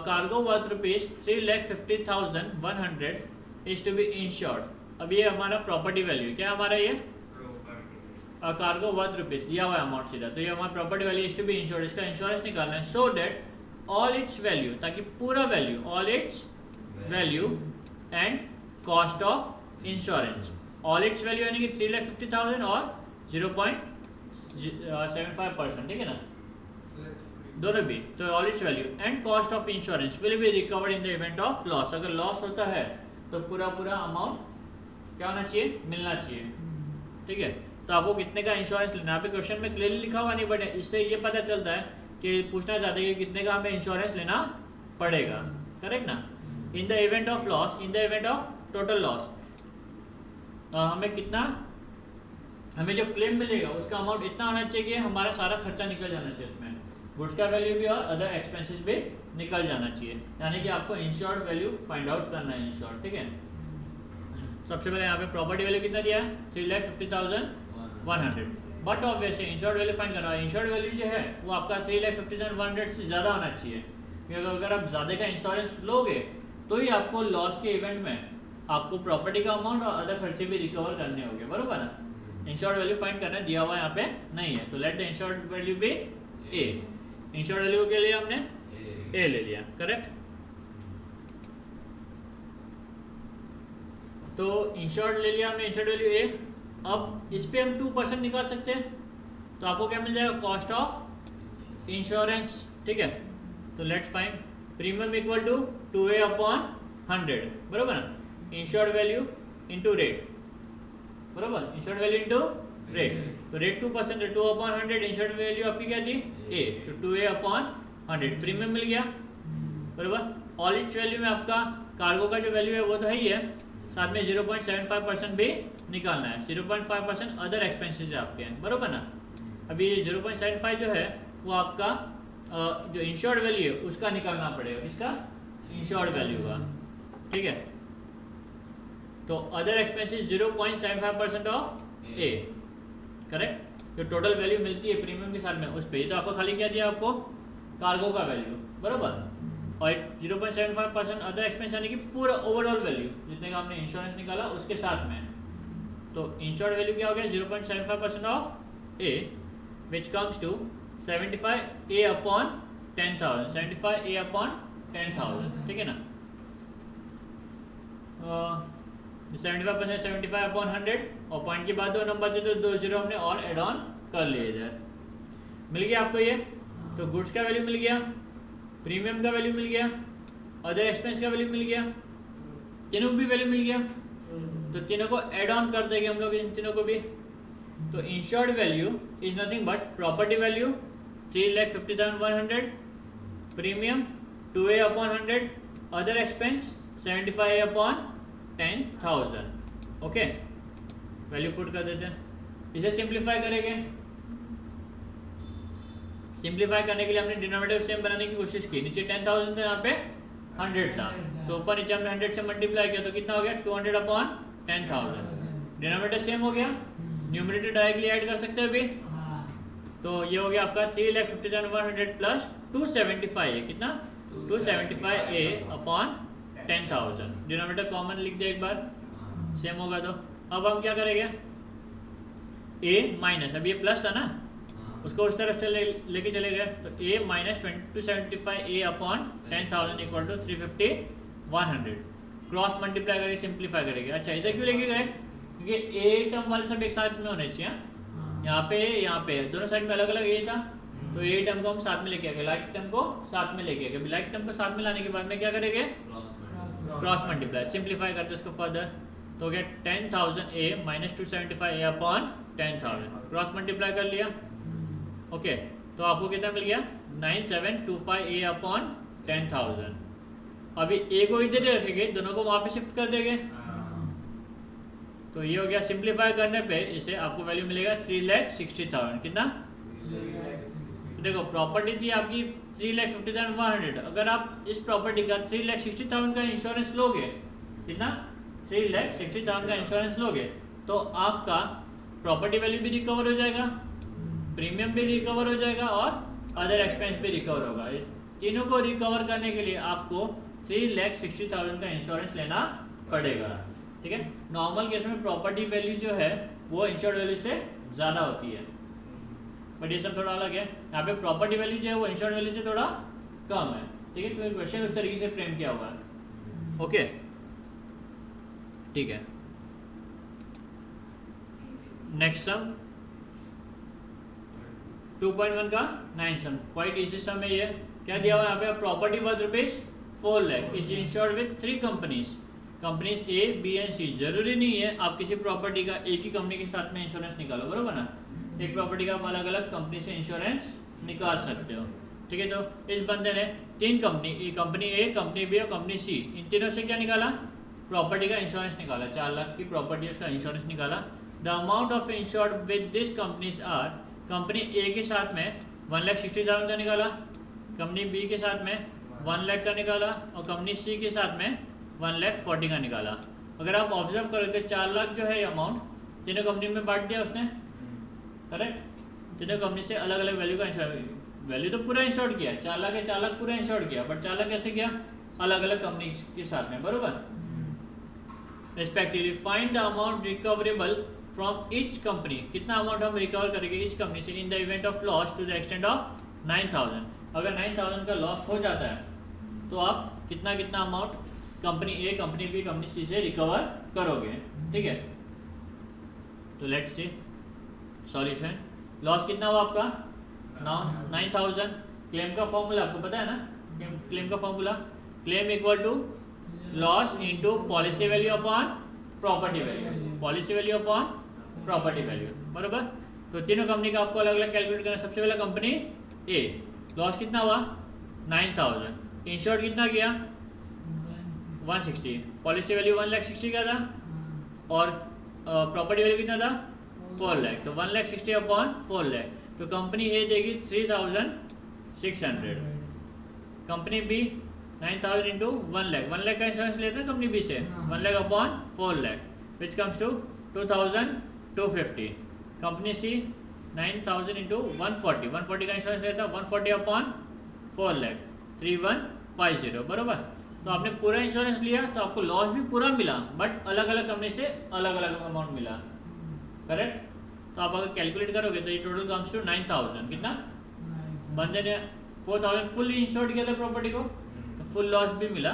Cargo worth rupees 3,50,100 is to be insured. अब ये हमारा प्रॉपर्टी वैल्यू क्या हमारा ये कार्गो वर्थ रुपीज दिया हुआ है अमाउंट सीधा, तो ये हमारा property value is to be insured, इसका इंश्योरेंस निकालना है। So that all its value, ताकि पूरा value, all its value and cost of insurance, all its value यानी कि 3,50,000 और 0.75%, ठीक है ना, दोनों भी। तो all its value and cost of insurance will be recovered in the event of loss. अगर लॉस होता है तो पूरा अमाउंट क्या होना चाहिए, मिलना चाहिए, ठीक है। तो आपको कितने का इंश्योरेंस लेना है, यहाँ पे क्वेश्चन में क्लियरली लिखा हुआ नहीं, बट इससे ये पता चलता है कि पूछना चाहते हैं कि कितने का हमें इंश्योरेंस लेना पड़ेगा, करेक्ट ना। इन the event of loss, in the event of total loss, हमें कितना, हमें जो क्लेम मिलेगा उसका अमाउंट इतना होना चाहिए कि हमारा सारा खर्चा निकल जाना चाहिए उसमें। गुड्स का वैल्यू भी और अदर एक्सपेंसेस भी निकल जाना चाहिए, यानी कि आपको इंश्योर्ड वैल्यू फाइंड आउट करना है इंश्योर्ड, ठीक है। सबसे पहले यहाँ पे प्रॉपर्टी वैल्यू कितना दिया है 3,50,100, but obviously insured value find करना है। इंश्योर्ड वैल्यू जो है वो आपका 3,50,100 से ज़्यादा होना चाहिए, क्योंकि अगर आप ज़्यादा का इंश्योरेंस लोगे तो ही आपको लॉस के इवेंट में आपको प्रॉपर्टी का अमाउंट और अदर खर्चे भी रिकवर करने होंगे, बरोबर ना। इंश्योर्ड वैल्यू फाइंड करना दिया हुआ यहाँ पे नहीं है, तो let the insured value be A. Insured value के लिए हमने ए ले लिया, करेक्ट। तो इंश्योर्ड ले लिया हमने, इंश्योर्ड वैल्यू ए। अब इस पे हम 2% निकाल सकते हैं, तो आपको क्या मिल जाएगा कॉस्ट ऑफ इंश्योरेंस, ठीक है। तो let's find premium equal to 2A/100, बरोबर ना। इंश्योर्ड वैल्यू इंटू रेट, बरोबर, इंश्योर्ड वैल्यू इंटू रेट। तो रेट 2% है, 2/100, इंश्योर्ड वैल्यू आपकी क्या थी ए, तो 2A/100 प्रीमियम मिल गया, बरोबर। ऑल इट्स वैल्यू में आपका कार्गो का जो वैल्यू है वो तो है ही है, साथ में 0.75% भी निकालना है। 0.5% अदर एक्सपेंसेस है आपके हैं, बरोबर ना। अभी 0.75 जो है वो आपका जो इंश्योर्ड वैल्यू है उसका निकालना पड़ेगा, इसका इंश्योर्ड वैल्यू का, ठीक है। तो other expenses 0.75% of A, correct. जो टोटल वैल्यू मिलती है प्रीमियम के साथ में उस पे, तो आपको खाली क्या दिया आपको कार्गो का वैल्यू, बरोबर, और 0.75% अदर एक्सपेंस यानी कि पूरा ओवरऑल वैल्यू जितने का हमने इंश्योरेंस निकाला उसके साथ में। तो इंश्योर्ड वैल्यू क्या हो गया 0.75% of A, which comes to 75A/10,000, 75A/10,000, ठीक है ना। 75% 75/100, और पॉइंट के बाद 2 नंबर थे तो 2 जीरो हमने और एड ऑन कर लिए इधर। मिल गया आपको ये, तो गुड्स का वैल्यू मिल गया, प्रीमियम का वैल्यू मिल गया, अदर एक्सपेंस का वैल्यू मिल गया, तीनों भी वैल्यू मिल गया। तो तीनों को ऐड ऑन कर देंगे हम लोग, इन तीनों को भी। तो insured value is nothing but property value 3,50,100, premium 2A/100, other expense 75A/10,000, okay. Value put कर देते हैं, इसे सिंप्लीफाई करेंगे। सिंप्लीफाई करने के लिए हमने डिनोमिनेटर सेम बनाने की कोशिश की। नीचे 10,000 था, यहाँ पे 100 था, तो ऊपर नीचे हमने 100 से मल्टीप्लाई किया तो कितना हो गया 200/10,000। डिनोमिनेटर सेम हो गया, न्यूमरेटर डायरेक्टली ऐड कर सकते हो अभी। तो ये हो गया आपका 3,50,100 प्लस 275 है, कितना 275A/10,000। डिनोमिनेटर कॉमन लिख दे एक बार, सेम होगा। तो अब हम क्या करेंगे, ए माइनस, अब ये प्लस था ना, उसको उस तरफ से लेके चले गए, तो a minus 275A/10,000 equal to 350/100। Cross multiply करके सिंप्लीफाई करेंगे। अच्छा, इधर क्यों लेके गए, क्योंकि ए टर्म वाले सब एक साथ में होने चाहिए। यहाँ पे दोनों साइड में अलग अलग ए था, तो ए टर्म को हम साथ में लेके आ गए, लाइक टर्म को साथ में लेके आ गए। लाइक टर्म को साथ में लाने के बाद में क्या करेंगे, क्रॉस मल्टीप्लाई, सिंप्लीफाई करते इसको फर्दर। तो गया 10,000A minus 275A/10,000, cross multiply कर लिया, ओके। तो आपको कितना मिल गया 9725A/10,000। अभी ए को इधर रखेंगे, दोनों को वहां पे शिफ्ट कर देंगे, तो ये हो गया। सिंप्लीफाई करने पे इसे आपको वैल्यू मिलेगा 3,60,000, कितना। तो देखो प्रॉपर्टी थी आपकी 3,50,100, अगर आप इस प्रॉपर्टी का 3,60,000 का इंश्योरेंस लोगे, कितना 3,60,000 का इंश्योरेंस लोगे, तो आपका प्रॉपर्टी वैल्यू भी रिकवर हो जाएगा, प्रीमियम भी रिकवर हो जाएगा और अदर एक्सपेंस भी रिकवर होगा। तीनों को रिकवर करने के लिए आपको 3,60,000 का इंश्योरेंस लेना पड़ेगा, ठीक है। नॉर्मल केस में प्रॉपर्टी वैल्यू जो है वो इंश्योर्ड वैल्यू से ज़्यादा होती है, बट ये सब थोड़ा अलग है। यहाँ पे प्रॉपर्टी वैल्यू जो है वो इंश्योर्ड वैल्यू से थोड़ा कम है, ठीक है, क्योंकि क्वेश्चन उस तरीके से फ्रेम किया हुआ है, ओके, ठीक है। नेक्स्ट सम 2.1 का 9 सम, क्वाइट इजी सम है ये। क्या दिया हुआ है यहाँ पे, property worth ₹4 lakh is insured with 3 companies A, B and C. जरूरी नहीं है आप किसी प्रॉपर्टी का एक ही कंपनी के साथ में इंश्योरेंस निकालो, बरोबर ना। एक प्रॉपर्टी का आप अलग अलग कंपनी से इंश्योरेंस निकाल सकते हो, ठीक है। तो इस बंदे ने 3 कंपनी ए, कंपनी बी और कंपनी सी, इन तीनों से क्या निकाला, प्रॉपर्टी का इंश्योरेंस निकाला। 4 लाख की प्रॉपर्टी उसका इंश्योरेंस निकाला। The amount of insured with this companies are, company A के साथ में 1,60,000 का निकाला, कंपनी बी के साथ में 1 लाख का निकाला और कंपनी सी के साथ में 1,40,000 का निकाला। अगर आप ऑब्जर्व करोगे 4 लाख जो है अमाउंट तीनों कंपनी में बांट दिया उसने, करेक्ट। तीनों कंपनी से अलग अलग वैल्यू का वैल्यू तो पूरा इंश्योर्ड किया, 4 लाख है, 4 लाख पूरा इंश्योर्ड किया, बट 4 लाख कैसे किया, अलग अलग कंपनी के साथ में, बरोबर। Respectively find the amount recoverable from each company, कितना अमाउंट हम रिकवर करेंगे ईच कंपनी से in the event of loss to the extend of 9,000। अगर 9,000 का लॉस हो जाता है तो आप कितना कितना अमाउंट कंपनी ए, कंपनी बी, कंपनी सी से रिकवर करोगे, ठीक है। तो लेट्स सी सॉल्यूशन। लॉस कितना हुआ आपका 9,000। क्लेम का फॉर्मूला आपको पता है ना, क्लेम का formula, claim equal to loss into policy value upon property value, policy value upon property value, बरोबर। तो तीनों कंपनी का आपको अलग अलग कैलकुलेट करना। सबसे पहले कंपनी ए, लॉस कितना हुआ 9,000, इंश्योर्ड कितना किया 160, पॉलिसी वैल्यू 1,60,000 का था और प्रॉपर्टी वैल्यू कितना था 4 लाख, तो 1,60,000 अपॉन 4 लाख, तो कंपनी ए देगी 3,600, company B 9,000 into 1 lakh, 1 lakh का इंश्योरेंस लेते हैं कंपनी बी से, 1 lakh upon 4 lakh which comes to 2,250, company C 9,000 into 140, 140 का इंश्योरेंस लेता है, 140 अपॉन 4 लाख 3,150, बरोबर। तो आपने पूरा इंश्योरेंस लिया तो आपको लॉस भी पूरा मिला, बट अलग अलग कंपनी से अलग अलग अमाउंट मिला, करेक्ट। तो आप अगर कैलकुलेट करोगे तो ये टोटल कम्स टू 9,000, कितना, बंदे ने 4,000 फुल इंश्योर्ड किया था प्रॉपर्टी को, तो फुल लॉस भी मिला,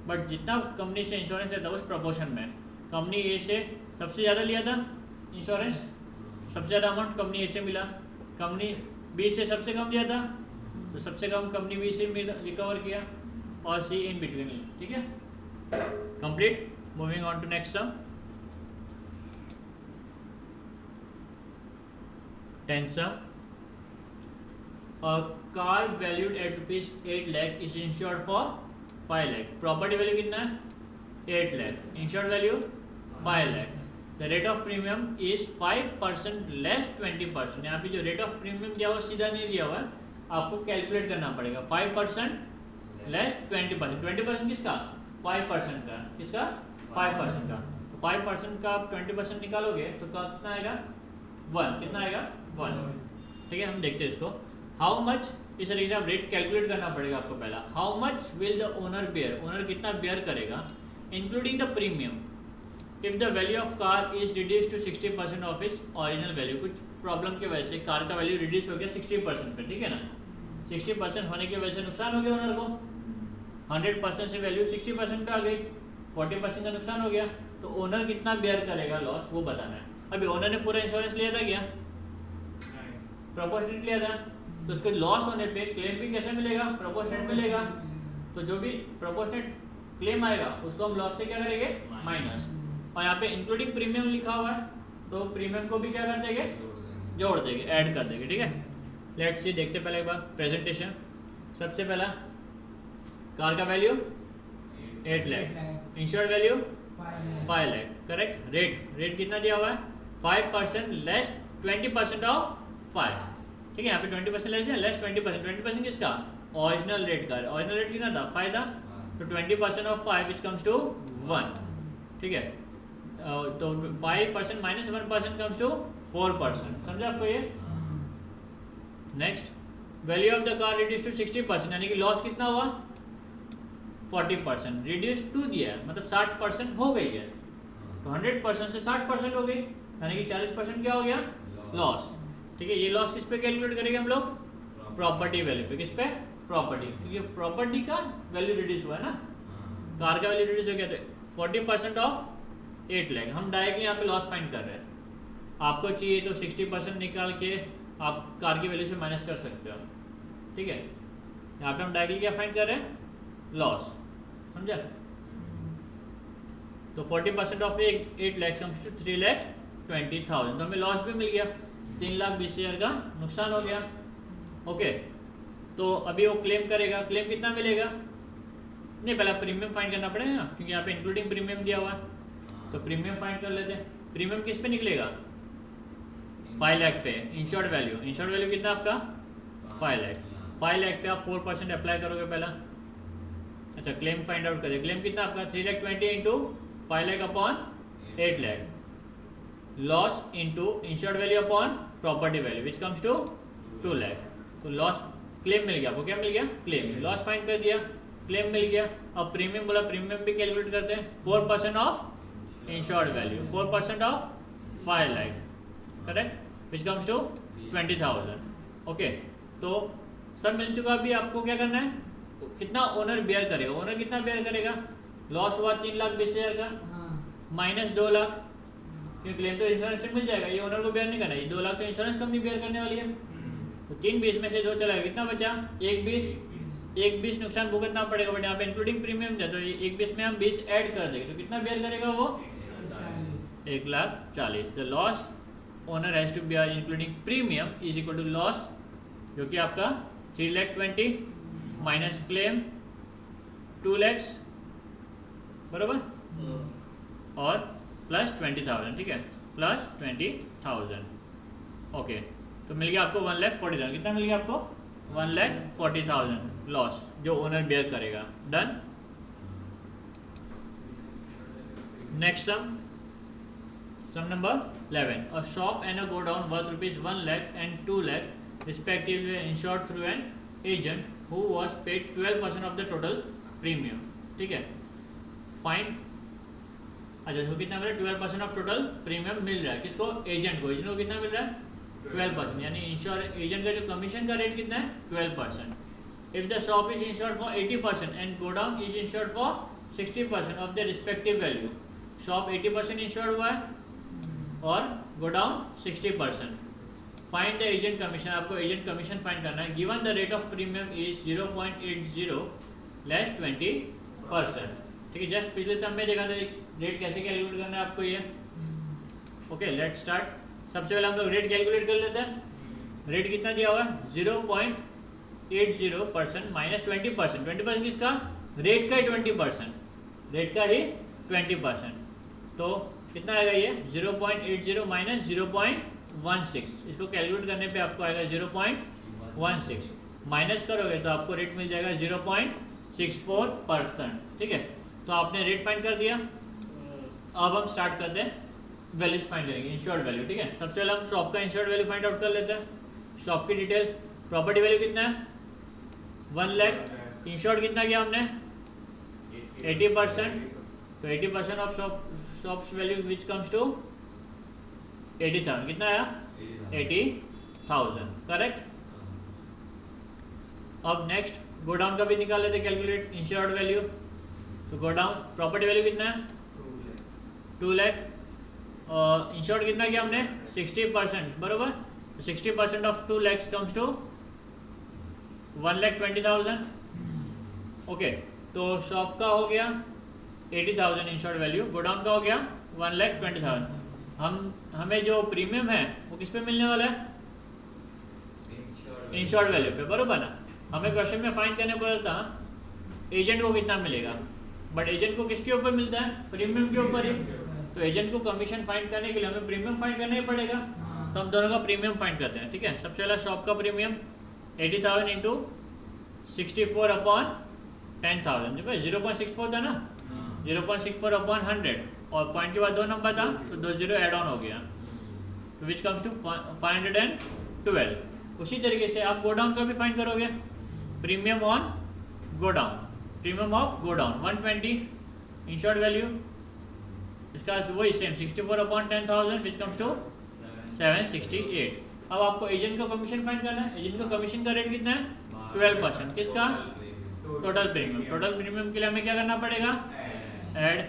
बट जितना कंपनी से इंश्योरेंस लेता उस प्रपोर्शन में कंपनी ए से सबसे ज़्यादा लिया था इंश्योरेंस, सबसे ज़्यादा अमाउंट कंपनी ए से मिला, कंपनी बी से सबसे कम लिया था तो सबसे कम कंपनी बी से रिकवर किया, और सी इन बिटवीन, ठीक है। Complete, moving on to next sum. 10th sum, a car valued at rupees 8 lakh is insured for 5 lakh, property value कितना है 8 lakh, insured value 5 lakh, the rate of premium is 5% less 20%। यहाँ पे जो रेट ऑफ प्रीमियम दिया हुआ सीधा नहीं दिया हुआ, आपको कैलकुलेट करना पड़ेगा, 5% लेस 20%, 20% किसका 5% का, किसका 5% का, तो 5% का आप 20% निकालोगे तो कितना आएगा 1, कितना आएगा 1, ठीक है। हम देखते हैं इसको, हाउ मच, इस तरीके से आप रेट कैलकुलेट करना पड़ेगा आपको पहला, how much will the owner bear, owner कितना बेयर करेगा including the premium if the value of car is reduce to 60% of its original value. कुछ प्रॉब्लम की वजह से कार का वैल्यू रिड्यूस हो गया 60% पे, ठीक है ना, 60% होने की वजह से नुकसान हो गया ओनर को, 100% से वैल्यू 60% पे आ गई, 40% का नुकसान हो गया, तो ओनर कितना बेयर करेगा लॉस वो बताना है। अभी ओनर ने पूरा इंश्योरेंस लिया था क्या, प्रोपोर्शनेट लिया था, तो उसको लॉस होने पे क्लेम भी कैसे मिलेगा, प्रोपोर्शनेट मिलेगा, तो जो भी प्रोपोर्शनेट क्लेम आएगा उसको हम लॉस से क्या करेंगे माइनस, और यहाँ पे इंक्लूडिंग प्रीमियम लिखा हुआ है तो प्रीमियम को भी क्या कर देंगे, जोड़ देंगे, ऐड कर देंगे, ठीक है। लेट्स सी, देखते पहले एक बार प्रेजेंटेशन। सबसे पहला कार का value 8 lakh, insured value 5 lakh, correct. Rate कितना दिया हुआ है 5% लेस 20% ऑफ 5, ठीक है। यहाँ पे 20% लेस है, लेस 20%, 20% किसका ओरिजिनल रेट का, ओरिजिनल रेट कितना था 5 था, तो 20% ऑफ 5 विच कम्स टू 1, ठीक है। तो 5% माइनस 1% कम्स टू 4%, समझा आपको ये। Next, value of the car reduce to 60%, यानी कि लॉस कितना हुआ 40%, रिड्यूस टू दिया है मतलब 60% हो गई है, तो 100% से 60% हो गई, यानी कि 40% क्या हो गया लॉस, ठीक है। ये लॉस किस पे कैलकुलेट करेंगे हम लोग, प्रॉपर्टी वैल्यू पे, किस पे प्रॉपर्टी, क्योंकि प्रॉपर्टी का वैल्यू रिड्यूस हुआ है ना, कार का वैल्यू रिड्यूस हो गया, तो 40% ऑफ 8 लाख, हम डायरेक्टली यहाँ पे लॉस फाइंड कर रहे हैं, आपको चाहिए तो 60% निकाल के आप कार की वैल्यू से माइनस कर सकते हो, ठीक है। यहाँ पे हम डायरेक्टली क्या फाइंड कर रहे हैं लॉस, समझा। तो 40% ऑफ 8 लाख कम्स टू 3,20,000, तो हमें लॉस भी मिल गया, 3,20,000 का नुकसान हो गया, ओके। तो अभी वो क्लेम करेगा, क्लेम कितना मिलेगा, नहीं पहला प्रीमियम फाइंड करना पड़ेगा क्योंकि यहाँ पे इंक्लूडिंग प्रीमियम दिया हुआ है, तो प्रीमियम फाइंड कर लेते हैं। प्रीमियम किस पे निकलेगा 5 लाख पे, इंश्योर्ड वैल्यू कितना आपका 5 लाख। 5 लाख पे आप 4% अप्लाई करोगे पहला। अच्छा, क्लेम फाइंड आउट करिए। क्लेम कितना आपका 3,20,000 into 5 lakh upon 8 lakh. Loss into insured value upon property value which comes to 2 lakh. तो लॉस क्लेम मिल गया आपको। क्या मिल गया? क्लेम। लॉस फाइंड कर दिया, क्लेम मिल गया। अब प्रीमियम बोला, प्रीमियम भी कैलकुलेट करते हैं। 4% of insured value, 4% of 5 lakh, correct, which comes to 20,000। Okay, तो सब मिल चुका। अभी आपको क्या करना है, कितना ओनर बेयर करेगा। ओनर कितना बेयर करेगा? लॉस हुआ 3,20,000 का माइनस 2 लाख, क्योंकि क्लेम तो इंश्योरेंस से मिल जाएगा, ये ओनर को बेयर नहीं करना है। 2 लाख तो इंश्योरेंस कंपनी बेयर करने वाली है। तो 3,20 में से 2 चला गया, कितना बचा? 1,20 नुकसान भुगतना पड़ेगा। बट यहाँ पे इंक्लूडिंग प्रीमियम है, तो 1,20 में हम 20 ऐड कर देंगे, तो कितना बेयर करेगा वो? 1,40,000। The loss owner has to bear including premium is equal to loss, जो कि आपका 3,20,000 माइनस क्लेम 2 लाख, बराबर, और प्लस 20,000, ठीक है, प्लस 20,000। ओके, तो मिल गया आपको 1,40,000। कितना मिल गया आपको? 1,40,000 लॉस जो ओनर बेयर करेगा। Done. Next sum number 11। A shop and a godown worth ₹1 lakh and 2 lakh respectively were insured through an agent who was paid 12% of the total premium, ठीक है। फाइंड, अच्छा, तो कितना मिल रहा है? 12% ऑफ टोटल प्रीमियम मिल रहा है। किसको? एजेंट को। एजेंट को कितना मिल रहा है? 12%, यानी इंश्योर एजेंट का जो कमीशन का रेट कितना है? 12%। If the shop is insured for 80% and godown is insured for 60% of the respective value. Shop 80% insured हुआ है और godown 60%। Find the agent commission. आपको एजेंट कमीशन फाइंड करना है। Given the rate of premium is 0.80 less 20%, ठीक है। जस्ट पिछले सम में देखा था रेट कैसे कैलकुलेट करना है आपको ये। Okay, let start. सबसे पहले हम लोग रेट कैलकुलेट कर लेते हैं। रेट कितना दिया हुआ है? 0.80% माइनस 20%। 20% किसका? रेट का ही 20%, रेट का ही 20%। तो कितना आएगा ये? 0.80 माइनस 0.16। इसको कैलकुलेट करने पे आपको आएगा 0.16। माइनस करोगे तो आपको रेट मिल जाएगा 0.64%, ठीक है। तो आपने रेट फाइंड कर दिया। अब हम स्टार्ट करते हैं वैल्यूज फाइंड करेंगे, इंश्योर्ड वैल्यू, ठीक है। सबसे पहले हम शॉप का इंश्योर्ड वैल्यू फाइंड आउट कर लेते हैं। शॉप की डिटेल, प्रॉपर्टी वैल्यू कितना है? 1 लाख। इंश्योर्ड कितना किया हमने? 80%। तो 80% of shops value which comes to 80,000। कितना आया? 80,000, करेक्ट। अब नेक्स्ट गोडाउन का भी निकाल लेते कैलकुलेट इंश्योर्ड वैल्यू। तो गोडाउन प्रॉपर्टी वैल्यू कितना है? 2 लाख। इंश्योर्ड कितना किया हमने? 60%, बरोबर। 60% of 2 lakhs comes to 1,20,000। Okay, तो शॉप का हो गया 80,000 इंश्योर्ड वैल्यू, गोडाउन का हो गया 1,20,000। हमें जो प्रीमियम है वो किस पे मिलने वाला है? इंश्योर्ड वैल्यू पे, बरोबर ना। हमें क्वेश्चन में फाइंड करने बोला था एजेंट को कितना मिलेगा, बट एजेंट को किसके ऊपर मिलता है? प्रीमियम के ऊपर ही। तो एजेंट को कमीशन फाइंड करने के लिए हमें प्रीमियम फाइंड करना ही पड़ेगा। तो हम दोनों का प्रीमियम फाइंड करते हैं, ठीक है। सबसे पहला शॉप का प्रीमियम 80,000 इंटू 64 अपॉन 10,000, 0.64 था ना, 0.64 अपॉन 100, और पॉइंट के बाद 2 नंबर था तो 2 जीरो एड ऑन हो गया, तो विच कम्स टू 512। उसी तरीके से आप गोडाउन का भी फाइंड करोगे। Premium on godown, premium of godown 120 insured value, इसका वही same 64 upon 10,000 which comes to 768। अब आपको एजेंट का कमीशन फाइंड करना है। एजेंट का कमीशन का रेट कितना है? 12%। किसका? Total premium. टोटल प्रीमियम के लिए हमें क्या करना पड़ेगा? ऐड।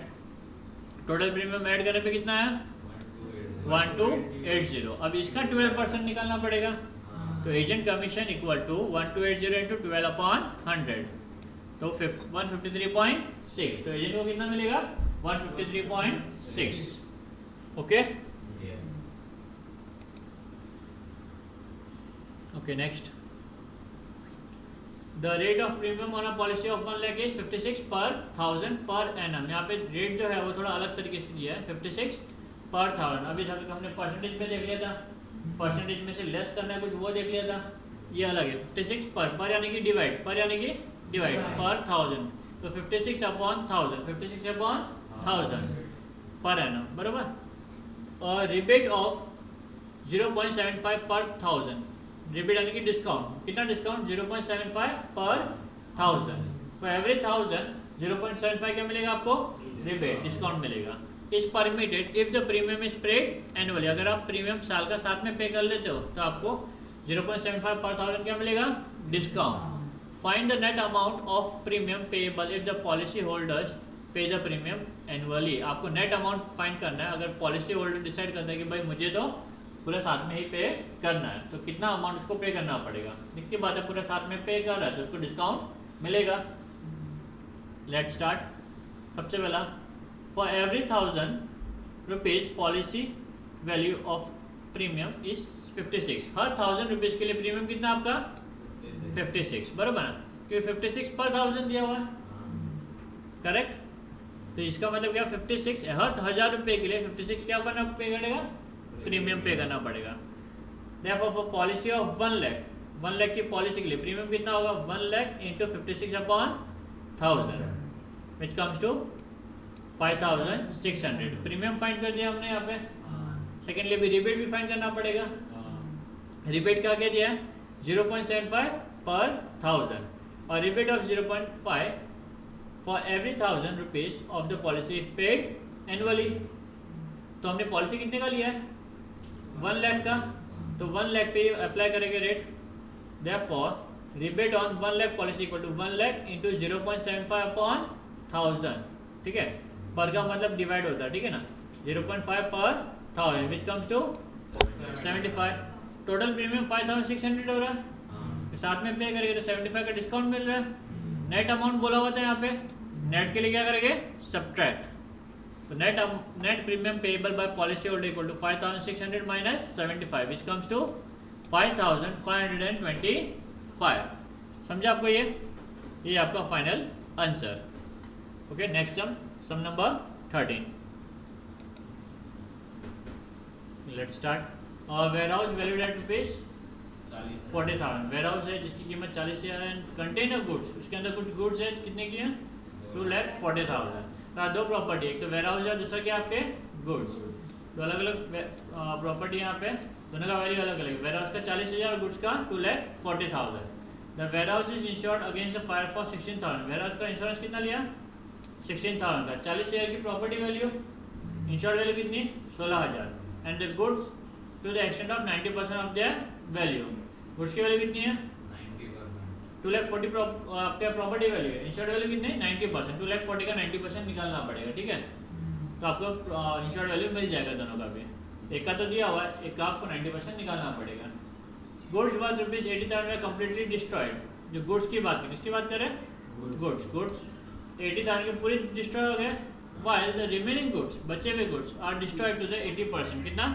टोटल प्रीमियम ऐड करने पे कितना है? 1280। अब इसका 12% निकालना पड़ेगा। तो agent commission equal to 1280 into 12 upon 100, तो 153.6। तो एजेंट को कितना मिलेगा? 153.6। Okay, okay, next. The rate of premium on a policy of 1 lakh is 56 per 1000 per annum. यहाँ पे रेट जो है वो थोड़ा अलग तरीके से दिया है, 56 पर 1000। अभी तक हमने परसेंटेज में देख लिया था, परसेंटेज में से लेस करना है कुछ वो देख लिया था। ये अलग है 56 पर यानी कि डिवाइड, पर यानी कि डिवाइड पर 1000, तो 56 अपॉन 1000, 56 अपॉन 1000 पर एनम, बरोबर। और रिबेट ऑफ 0.75 पर 1000, रिबेट यानी कि डिस्काउंट, कितना डिस्काउंट 0.75 पर 1000, फॉर एवरी 1000 0.75 क्या मिलेगा आपको, रिबेट डिस्काउंट मिलेगा। Is permitted if the premium is paid annually, अगर आप प्रीमियम साल का साथ में पे कर लेते हो तो आपको 0.75 पर 1000 क्या मिलेगा, discount. Find the net amount of premium payable if the policy holders पे द प्रीमियम एनुअली, आपको नेट अमाउंट फाइंड करना है। अगर पॉलिसी होल्डर डिसाइड करता है कि भाई मुझे तो पूरा साथ में ही पे करना है, तो कितना अमाउंट उसको पे करना पड़ेगा, दिखती बात है, पूरा साथ में पे कर रहा है तो उसको डिस्काउंट मिलेगा। Let start. सबसे पहला, for every 1000 rupees policy value of premium is 56, her 1000 rupees के लिए प्रीमियम कितना आपका 56, बराबर ना, क्योंकि 56 पर 1000 दिया हुआ है, करेक्ट। तो इसका मतलब क्या 56 हर 1000 रुपये के लिए 56 क्या करना पे करेगा, प्रीमियम पे करना पड़ेगा। Therefore, for policy of 1 lakh, 1 lakh की पॉलिसी के लिए प्रीमियम कितना होगा, 1 lakh into 56 upon 1000 which comes to 5600। Premium find कर दिया हमने यहाँ पे। सेकेंडली अभी रिबेट भी फाइंड करना पड़ेगा। रिबेट का क्या दिया है 0.75 पर 1000 और rebate of 0.5 for every 1000 rupees of the policy if paid annually. तो हमने पॉलिसी कितने का लिया है 1 लाख का, तो 1 लाख पे अप्लाई करेंगे rate. Therefore rebate on 1 lakh policy equal to 1 lakh into 0.75 upon 1000, ठीक है, पर का मतलब डिवाइड होता है, ठीक है ना, 0.5 per 1000 which comes to 75। Total premium 5600 हो रहा है, साथ में पे करेंगे तो 75 का डिस्काउंट मिल रहा है। नेट अमाउंट बोला हुआ था यहाँ पे, नेट के लिए क्या करेंगे सब्ट्रैक्ट, तो net premium payable by policy holder equal to 5600 minus 75 which comes to 5525। समझा आपको, ये आपका final answer. Okay, next sum number 13। Let's start. Warehouse valued at rupees 40,000, warehouse है जिसकी कीमत 40,000 है। कंटेनर गुड्स, उसके अंदर कुछ गुड्स है कितने की है 2,40,000। दो प्रॉपर्टी, एक तो वेयर हाउस है, दूसरा क्या आपके गुड्स, तो अलग अलग प्रॉपर्टी यहाँ पे, दोनों का वैल्यू अलग अलग। वेयर हाउस का 40,000 और गुड्स का 2,40,000। The warehouse is insured against the fire for 16,000, warehouse का इंश्योरेंस कितना लिया 16,000 का। 40,000 की प्रॉपर्टी वैल्यू, इंश्योर्ड वैल्यू कितनी 16,000 and the goods to the extent of 90% of their value. Goods की वैल्यू कितनी है 2,40,000 आपका प्रॉपर्टी वैल्यू है, इंश्योर्ड वैल्यू कितने 90%, 2,40,000 का 90% निकालना पड़ेगा, ठीक है। तो आपको इंश्योर्ड वैल्यू मिल जाएगा दोनों का भी, एक का तो दिया हुआ है, एक का आपको 90% निकालना पड़ेगा। गुड्स वर्थ रुपीज 80,000 में कम्प्लीटली डिस्ट्रॉयड, जो गुड्स की बात करें, किसकी बात करें गुड्स 80,000 के पूरी डिस्ट्रॉय हो गए, while the remaining goods बचे हुए goods are destroyed to the 80%, कितना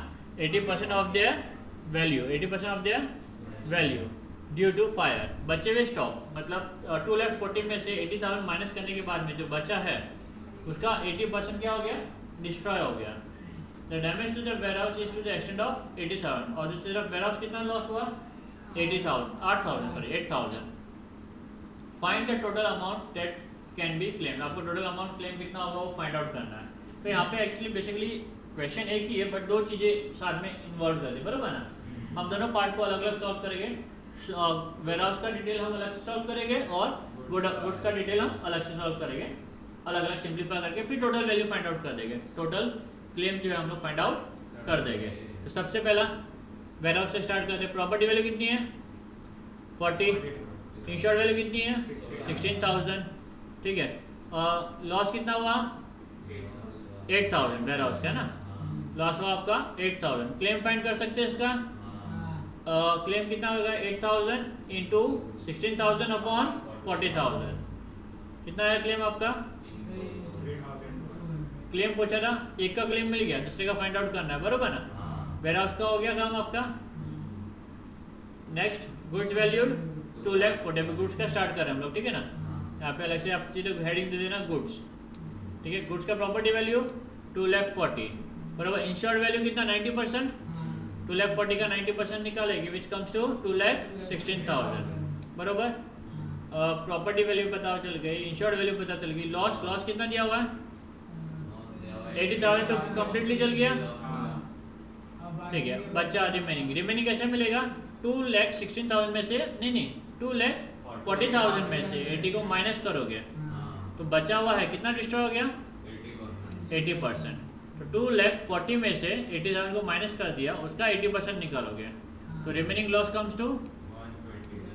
80% of their value, 80% of their value due to fire. बचे हुए स्टॉक मतलब 2,40,000 में से 80,000 माइनस करने के बाद में जो बचा है उसका 80% क्या हो गया डिस्ट्रॉय हो गया। The damage to the warehouse is to the extent of 80,000 और दूसरी तरफ वेयर हाउस कितना लॉस हुआ 8,000। Find the total amount that can be claimed, आपको टोटल अमाउंट क्लेम कितना होगा वो फाइंड आउट करना है। तो यहाँ पे एक्चुअली बेसिकली क्वेश्चन एक ही है बट दो चीज़ें साथ में इन्वॉल्व कर दी, बराबर ना। हम दोनों पार्ट को अलग अलग सॉल्व करेंगे, वेयर हाउस का डिटेल हम अलग से सॉल्व करेंगे और गुड्स का डिटेल हम अलग से सॉल्व करेंगे, अलग अलग सिंप्लीफाई करके फिर टोटल वैल्यू फाइंड आउट कर देंगे, टोटल क्लेम जो है हम लोग फाइंड आउट कर देंगे। तो सबसे पहला वेयर हाउस से स्टार्ट करते हैं। प्रॉपर्टी वैल्यू कितनी है 40, इंश्योर्ड वैल्यू कितनी है 16,000, ठीक है। लॉस कितना हुआ 8,000 वेयर हाउस का है ना, लॉस हुआ आपका 8,000। क्लेम फाइंड कर सकते हैं इसका, क्लेम कितना होगा 8,000 इंटू 16,000 अपॉन 40,000, कितना है क्लेम आपका। क्लेम पूछा था, एक का क्लेम मिल गया, दूसरे का फाइंड आउट करना है, बरोबर ना। वेयर हाउस का हो गया काम आपका। नेक्स्ट गुड्स वैल्यूड 2,40,000, गुड्स का स्टार्ट करें हम लोग, ठीक है ना। यहाँ पे अलग से आप चीज़ हेडिंग दे देना गुड्स, ठीक है। गुड्स का प्रॉपर्टी वैल्यू 2,40,000, बराबर। इंश्योर्ड वैल्यू कितना 90%, 2,40,000 का 90% निकालेगी विच कम्स टू 2,16,000 बरोबर। प्रॉपर्टी वैल्यू पता चल गई, इंश्योर्ड वैल्यू पता चल गई। लॉस कितना दिया हुआ है 80,000 तो कम्प्लीटली चल गया, ठीक है। बच्चा रिमेनिंग कैसे मिलेगा 2,16,000 में से नहीं 2,40,000 में से 80 को माइनस करोगे तो बचा हुआ है कितना डिस्ट्रॉय हो गया 80%। तो 2,40,000 में से 80,000 को माइनस कर दिया, उसका 80% निकालोगे तो रिमेनिंग लॉस कम्स टू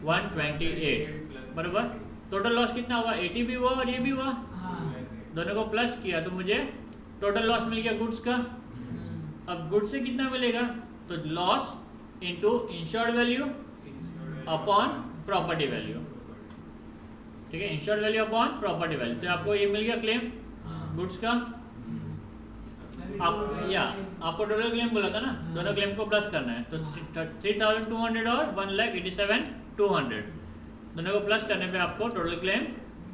128 बरोबर। टोटल लॉस कितना हुआ 80 भी हुआ और ये भी हुआ, दोनों को प्लस किया तो मुझे टोटल लॉस मिल गया गुड्स का। अब गुड्स से कितना मिलेगा तो loss into insured value upon property value, ठीक है। Insured value upon property value, तो आपको ये मिल गया क्लेम गुड्स का। आपको टोटल क्लेम बोला था ना, दोनों क्लेम को प्लस करना है तो 3,200 और 1,87,200 दोनों को प्लस करने पे आपको टोटल क्लेम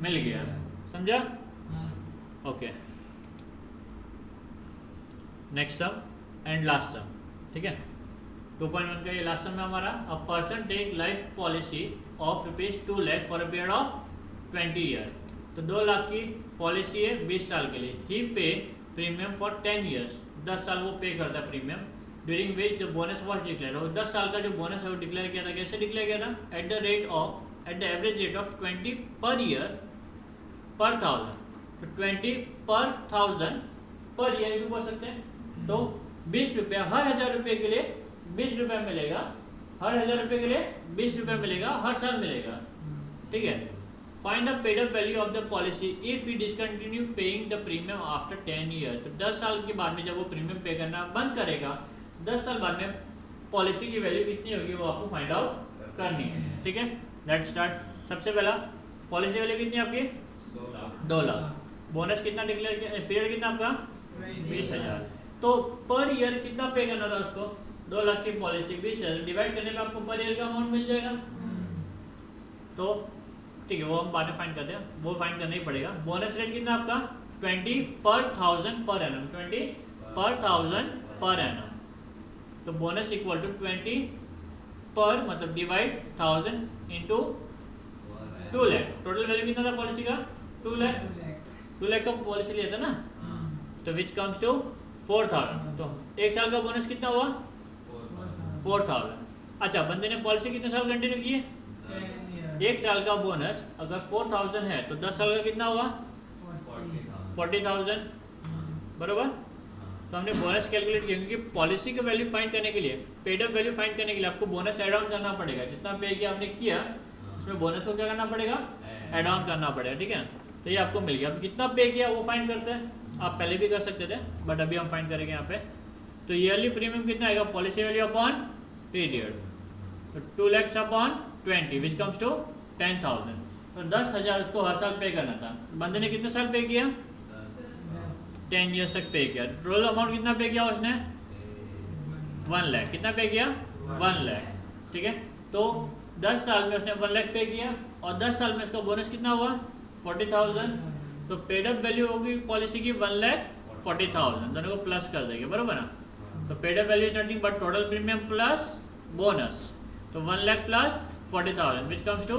मिल गया, समझा। Okay next sum and last sum, ठीक है। 2.1 का ये लास्ट सम है हमारा। A person take life policy of ₹2 lakh for a period of 20 year. तो 2 लाख की पॉलिसी है 20 साल के लिए। ही पे प्रीमियम फॉर 10 ईयर्स, 10 साल वो पे करता है premium. During which the bonus was declare, और 10 साल का जो बोनस है वो डिक्लेयर किया था। कैसे डिक्लेयर किया था at the average rate of 20 per year पर 1000। तो 20 पर 1000 पर ईयर भी बोल सकते हैं। तो 20 रुपया हर 1000 रुपये के लिए 20 रुपया मिलेगा, हर 1000 रुपये के लिए 20 रुपया मिलेगा, हर साल मिलेगा, ठीक है। Find the paid up value of the policy if we discontinue paying the premium after 10 year. तो 10 साल के बाद में जब वो प्रीमियम पे करना बंद करेगा, 10 साल बाद में पॉलिसी की वैल्यू कितनी होगी वो आपको फाइंड आउट करनी है, ठीक है। Let's start. सबसे पहला पॉलिसी वैल्यू कितनी आपकी 2 लाख। बोनस कितना डिक्लेयर किया, पीरियड कितना आपका 20,000। तो पर ईयर कितना पे करना था उसको 2 लाख की पॉलिसी 20,000 डिवाइड करने में आपको पर ईयर का अमाउंट मिल जाएगा। तो ठीक है वो हम बाद में फाइंड करते हैं, वो फाइंड करना ही पड़ेगा। बोनस रेट कितना आपका 20 पर 1000 पर एनम, 20 पर 1000 पर एनम। तो बोनस इक्वल टू 20 पर मतलब divide 1000 into 2 lakh. Total value कितना था पॉलिसी का 2 लाख। 2 लाख का पॉलिसी लिया था ना, तो विच कम्स टू 4,000। तो 1 साल का बोनस कितना हुआ 4,000। अच्छा बंदे ने पॉलिसी कितने साल कंटिन्यू की है 1 साल का बोनस अगर 4,000 है तो 10 साल का कितना हुआ 40,000 बरोबर। तो हमने बोनस कैलकुलेट किया क्योंकि पॉलिसी का वैल्यू फाइंड करने के लिए, पेड अप वैल्यू फाइंड करने के लिए आपको बोनस ऐड ऑन करना पड़ेगा। जितना पे किया आपने किया उसमें बोनस को क्या करना पड़ेगा ऐड ऑन करना पड़ेगा, ठीक है ना। तो ये आपको मिल गया। अब कितना पे किया वो फाइंड करते हैं, आप पहले भी कर सकते थे बट अभी हम फाइंड करेंगे यहाँ पे। तो ईयरली प्रीमियम कितना आएगा पॉलिसी वैल्यू अपॉन पीरियड, तो 2 lakh upon 20 which comes to 10,000। तो 10,000 उसको हर साल पे करना था। बंदे ने कितने साल पे किया 10 ईयर्स तक पे किया। टोटल अमाउंट कितना पे किया उसने 1 लाख। कितना पे किया 1 लाख, ठीक है। तो 10 साल में उसने 1 लाख पे किया और 10 साल में उसका बोनस कितना हुआ 40,000। तो पेड अप वैल्यू होगी पॉलिसी की 1,40,000, दोनों को प्लस कर देंगे बरोबर ना। तो paid up value is nothing but total premium plus bonus. तो 1 lakh plus 40,000 which comes to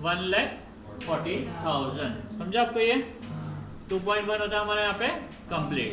1,40,000। समझा आपको ये 2.1 होता है हमारा यहाँ पे कंप्लीट।